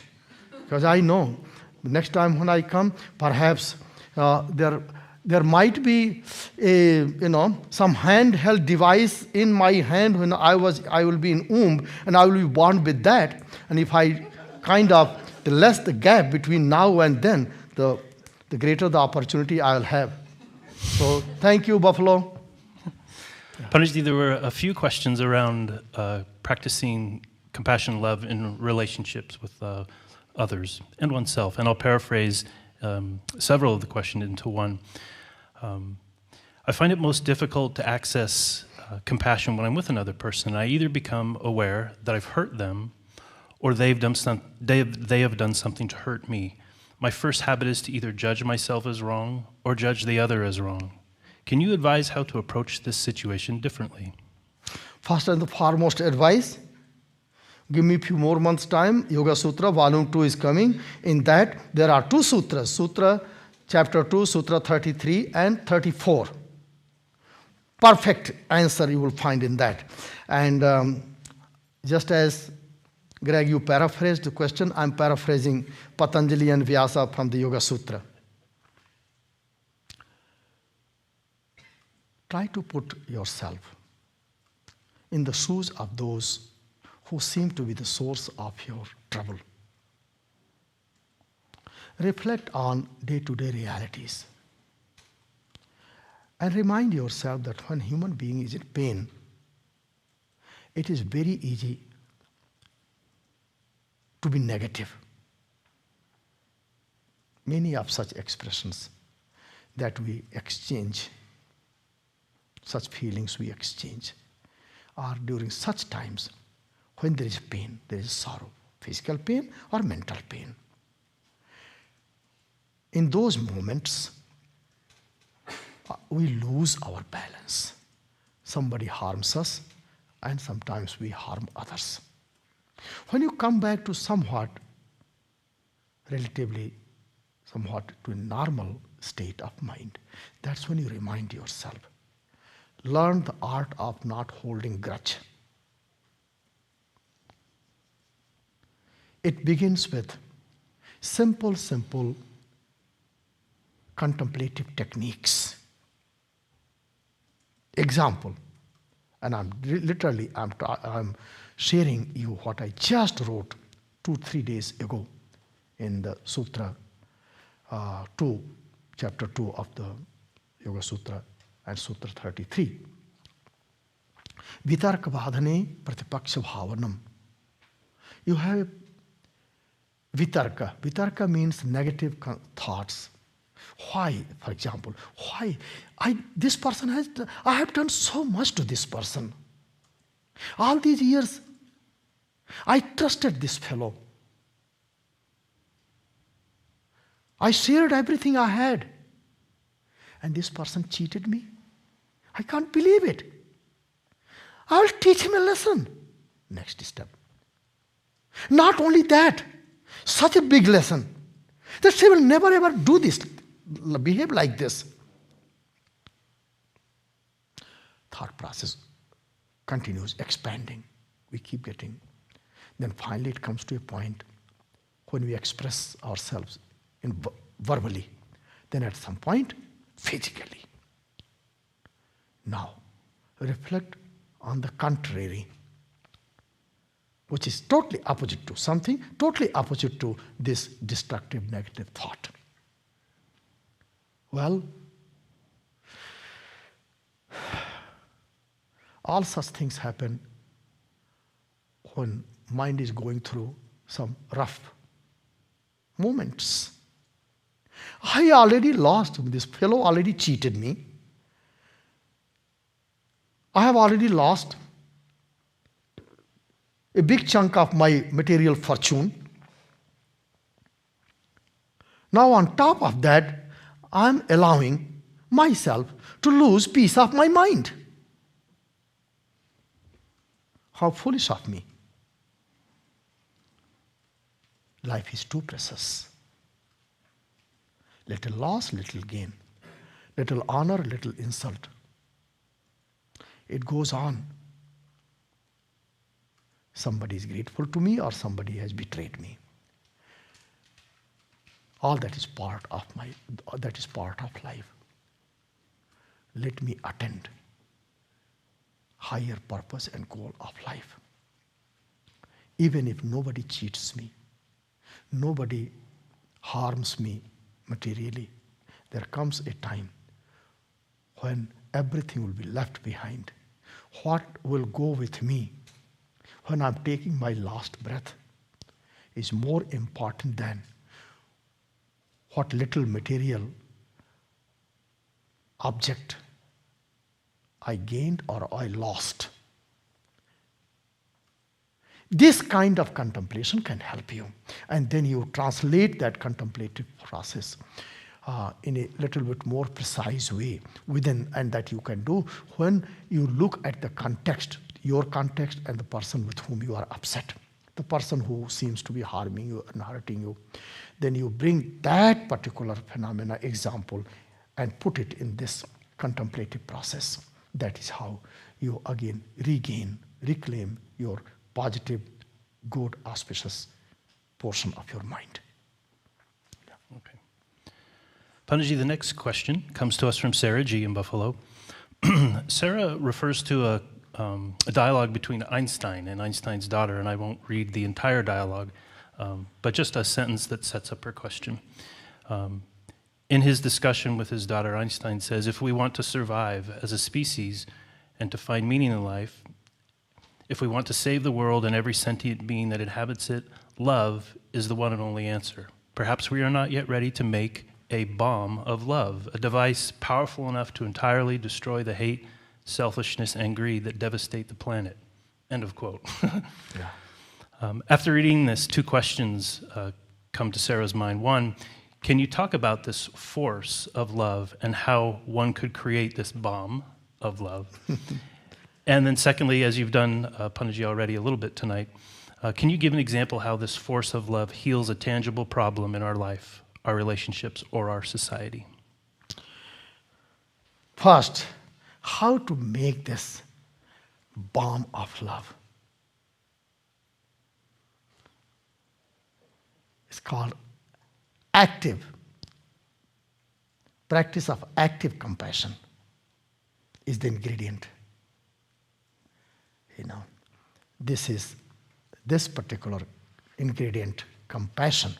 S2: Because I know next time when I come, perhaps there might be some handheld device in my hand when I will be in womb, and I will be born with that. And if I the less the gap between now and then, the greater the opportunity I will have. So thank you, Buffalo.
S1: Panditji, there were a few questions around practicing compassion and love in relationships with others and oneself, and I'll paraphrase several of the questions into one. I find it most difficult to access compassion when I'm with another person. I either become aware that I've hurt them, or they have done something to hurt me. My first habit is to either judge myself as wrong or judge the other as wrong. Can you advise how to approach this situation differently?
S2: First and the foremost advice, give me a few more months' time. Yoga Sutra, Volume 2 is coming. In that, there are 2 sutras. Sutra, Chapter 2, Sutra 33 and 34. Perfect answer you will find in that. And just as, Greg, you paraphrased the question, I'm paraphrasing Patanjali and Vyasa from the Yoga Sutra. Try to put yourself in the shoes of those who seem to be the source of your trouble. Reflect on day-to-day realities and remind yourself that when human being is in pain, it is very easy to be negative. Many of such expressions that we exchange, such feelings we exchange, are during such times when there is pain, there is sorrow, physical pain or mental pain. In those moments, we lose our balance. Somebody harms us, and sometimes we harm others. When you come back to relatively somewhat to a normal state of mind, that's when you remind yourself. Learn the art of not holding grudge. It begins with simple contemplative techniques. Example, and I'm sharing you what I just wrote 2-3 days ago in the Sutra 2, chapter 2 of the Yoga Sutra and Sutra 33. Vitarka vadhane pratipaksha bhavanam. You have vitarka. Vitarka means negative thoughts. Why, for example, why? I have done so much to this person. All these years, I trusted this fellow. I shared everything I had. And this person cheated me. I can't believe it. I will teach him a lesson. Next step. Not only that, such a big lesson that she will never ever do this, behave like this. Thought process continues expanding. We keep getting. Then finally it comes to a point when we express ourselves verbally. Then at some point, physically. Now, reflect on the contrary, which is totally opposite to something, totally opposite to this destructive negative thought. Well, all such things happen when mind is going through some rough moments. I already lost. This fellow already cheated me. I have already lost a big chunk of my material fortune. Now on top of that, I'm allowing myself to lose peace of my mind. How foolish of me. Life is too precious. Little loss, little gain. Little honor, little insult. It goes on. Somebody is grateful to me or somebody has betrayed me. All that is part of life. Let me attend higher purpose and goal of life. Even if nobody cheats me, nobody harms me materially, there comes a time when everything will be left behind. What will go with me when I'm taking my last breath is more important than what little material object I gained or I lost. This kind of contemplation can help you. And then you translate that contemplative process in a little bit more precise way and that you can do when you look at the context, your context and the person with whom you are upset, the person who seems to be harming you and hurting you. Then you bring that particular phenomena example and put it in this contemplative process. That is how you again reclaim your positive, good, auspicious portion of your mind.
S1: Okay. Panditji, the next question comes to us from Sarah G. in Buffalo. Sarah refers to a dialogue between Einstein and Einstein's daughter, and I won't read the entire dialogue, but just a sentence that sets up her question. In his discussion with his daughter, Einstein says, if we want to survive as a species and to find meaning in life, if we want to save the world and every sentient being that inhabits it, love is the one and only answer. Perhaps we are not yet ready to make a bomb of love, a device powerful enough to entirely destroy the hate, selfishness, and greed that devastate the planet. End of quote.
S2: Yeah.
S1: After reading this, two questions come to Sarah's mind. One, can you talk about this force of love and how one could create this bomb of love? And then secondly, as you've done, Punjaji, already a little bit tonight, can you give an example how this force of love heals a tangible problem in our life, our relationships, or our society?
S2: First, how to make this bomb of love. It's called practice of active compassion is the ingredient. This particular ingredient, compassion,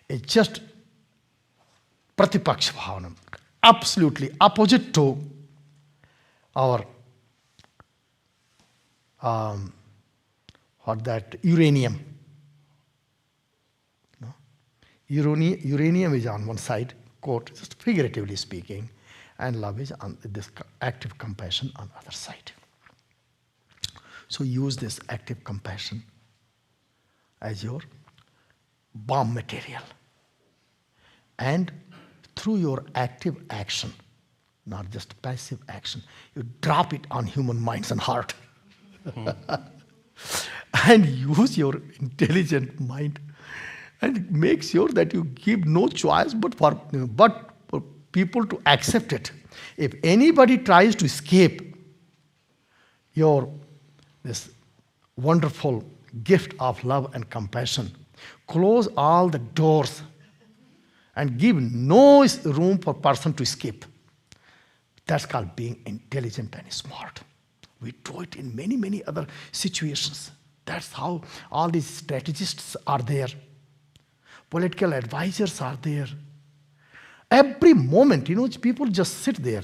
S2: is just pratipaksh bhavana, absolutely opposite to our uranium. No? Uranium is on one side, quote, just figuratively speaking, and love is on this active compassion on the other side. So use this active compassion as your bomb material. And through your active action, not just passive action, you drop it on human minds and heart. And use your intelligent mind and make sure that you give no choice but for people to accept it. If anybody tries to escape this wonderful gift of love and compassion, close all the doors and give no room for person to escape. That's called being intelligent and smart. We do it in many, many other situations. That's how all these strategists are there. Political advisors are there. Every moment, people just sit there.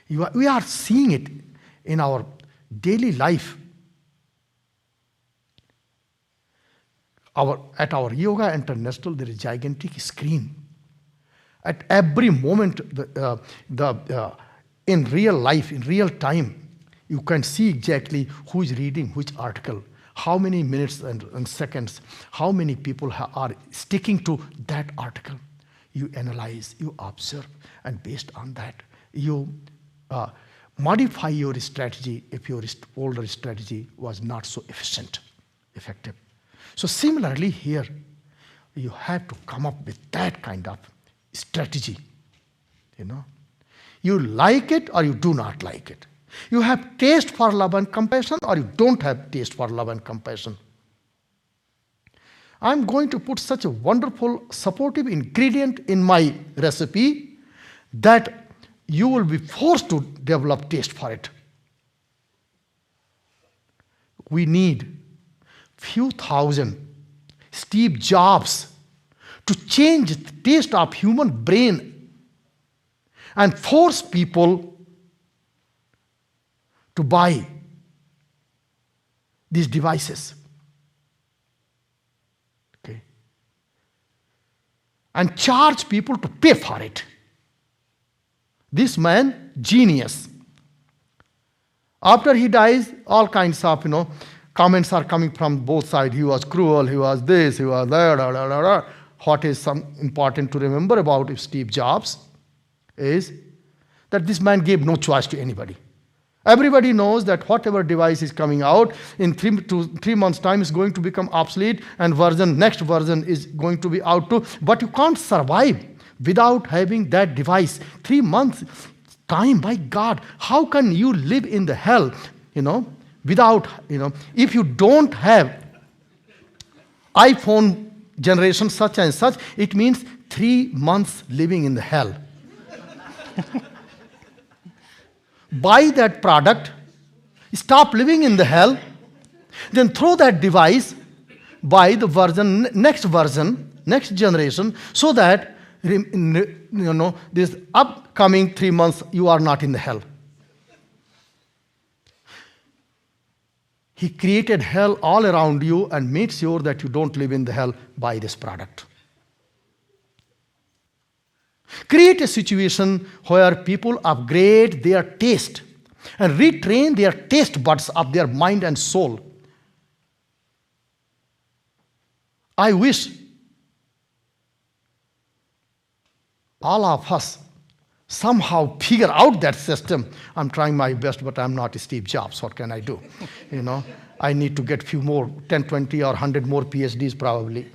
S2: We are seeing it in our daily life. At our Yoga International, there is a gigantic screen. At every moment, in real life, in real time, you can see exactly who is reading which article, how many minutes and seconds, how many people are sticking to that article. You analyze, you observe, and based on that, you modify your strategy if your older strategy was not so effective. So similarly here, you have to come up with that kind of strategy. You like it or you do not like it. You have taste for love and compassion or you don't have taste for love and compassion. I'm going to put such a wonderful supportive ingredient in my recipe that you will be forced to develop taste for it. We need few thousand Steve Jobs to change the taste of human brain and force people to buy these devices. Okay? And charge people to pay for it. This man, genius. After he dies, all kinds of, comments are coming from both sides. He was cruel, he was this, he was that, What is important to remember about Steve Jobs is that this man gave no choice to anybody. Everybody knows that whatever device is coming out in 3 months' time is going to become obsolete and next version is going to be out too. But you can't survive without having that device. 3 months' time, my God, how can you live in the hell, without, if you don't have iPhone generation such and such, it means 3 months living in the hell. buy that product, stop living in the hell, then throw that device, buy the next generation, so that this upcoming 3 months you are not in the hell. He created hell all around you and made sure that you don't live in the hell by this product. Create a situation where people upgrade their taste and retrain their taste buds of their mind and soul. I wish all of us somehow figure out that system. I'm trying my best, but I'm not Steve Jobs. What can I do? I need to get few more, 10, 20, or 100 more PhDs probably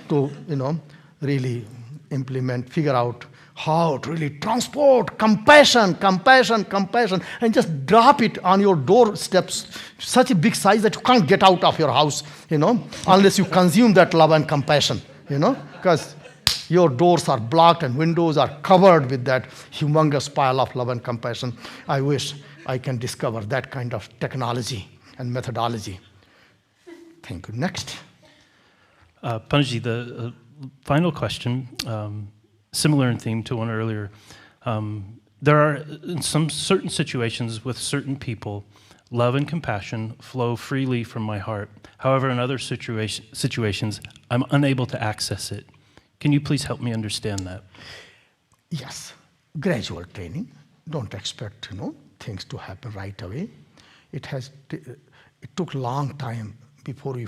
S2: to, really implement, figure out how to really transport compassion, and just drop it on your doorsteps, such a big size that you can't get out of your house, unless you consume that love and compassion, because your doors are blocked and windows are covered with that humongous pile of love and compassion. I wish I can discover that kind of technology and methodology. Thank you. Next.
S1: Panaji, the final question, similar in theme to one earlier. There are, in some certain situations with certain people, love and compassion flow freely from my heart. However, in other situations, I'm unable to access it. Can you please help me understand that?
S2: Yes. Gradual training. Don't expect, things to happen right away. It took a long time before we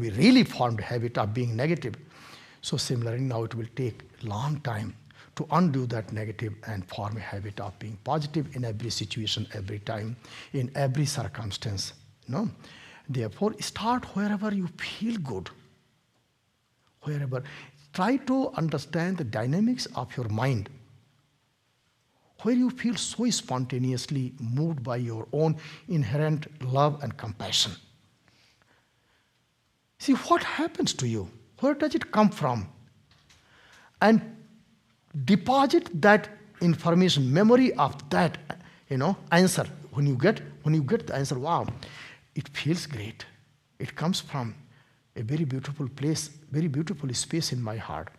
S2: really formed habit of being negative. So similarly, now it will take a long time to undo that negative and form a habit of being positive in every situation, every time, in every circumstance. Therefore, start wherever you feel good. Wherever. Try to understand the dynamics of your mind, where you feel so spontaneously moved by your own inherent love and compassion. See what happens to you. Where does it come from? And deposit that information, memory of that, answer. When you get the answer, wow, it feels great. It comes from a very beautiful place, very beautiful space in my heart.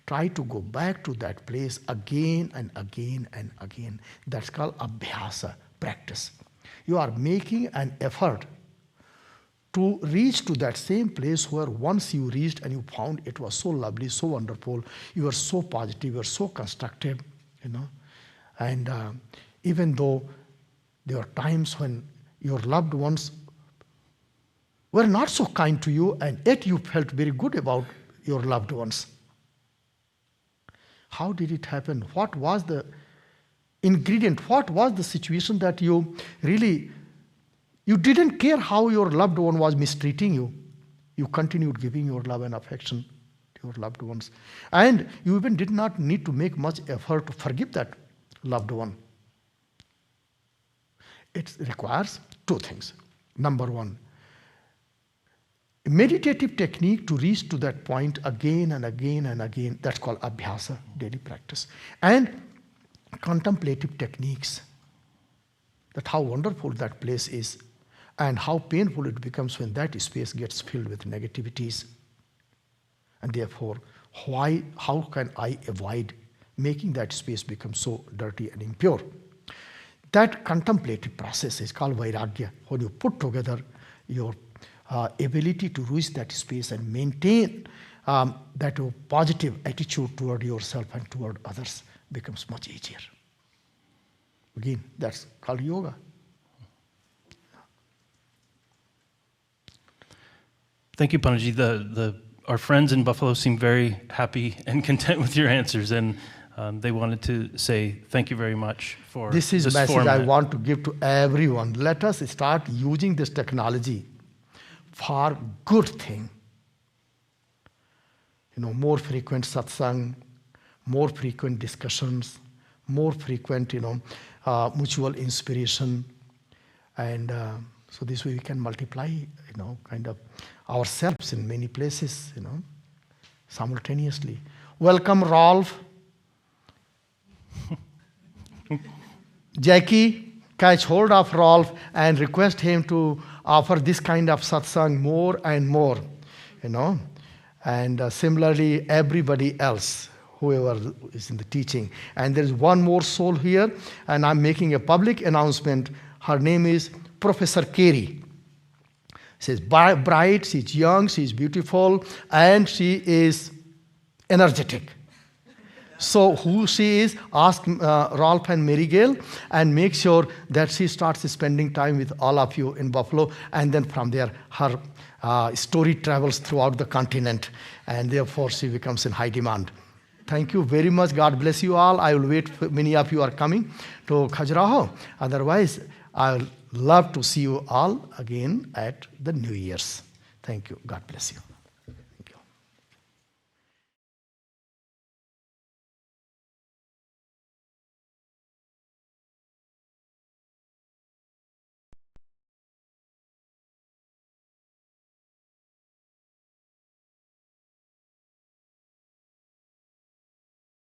S2: Try to go back to that place again and again and again. That's called abhyasa, practice. You are making an effort to reach to that same place where once you reached and you found it was so lovely, so wonderful, you were so positive, you were so constructive, And even though there are times when your loved ones were not so kind to you, and yet you felt very good about your loved ones. How did it happen? What was the ingredient? What was the situation that you didn't care how your loved one was mistreating you? You continued giving your love and affection to your loved ones. And you even did not need to make much effort to forgive that loved one. It requires two things. Number one, a meditative technique to reach to that point again and again and again. That's called abhyasa, daily practice. And contemplative techniques, that how wonderful that place is and how painful it becomes when that space gets filled with negativities. And therefore, how can I avoid making that space become so dirty and impure? That contemplative process is called vairagya. When you put together your ability to reach that space and maintain that positive attitude toward yourself and toward others becomes much easier. Again, that's called yoga.
S1: Thank you, Panaji. Our friends in Buffalo seem very happy and content with your answers, and they wanted to say thank you very much for
S2: this is
S1: this
S2: message
S1: format.
S2: I want to give to everyone. Let us start using this technology for good thing. More frequent satsang, more frequent discussions, more frequent, mutual inspiration, and so this way we can multiply, kind of ourselves in many places, simultaneously. Welcome, Rolf. Jackie, catch hold of Rolf and request him to offer this kind of satsang more and more, And similarly, everybody else, whoever is in the teaching. And there is one more soul here, and I'm making a public announcement. Her name is Professor Carey. She's bright, she's young, she's beautiful, and she is energetic. So who she is, ask Rolf and Mary Gail, and make sure that she starts spending time with all of you in Buffalo, and then from there her story travels throughout the continent, and therefore she becomes in high demand. Thank you very much. God bless you all. I will wait for many of you are coming to Khajuraho. Otherwise, I will love to see you all again at the New Year's. Thank you. God bless you.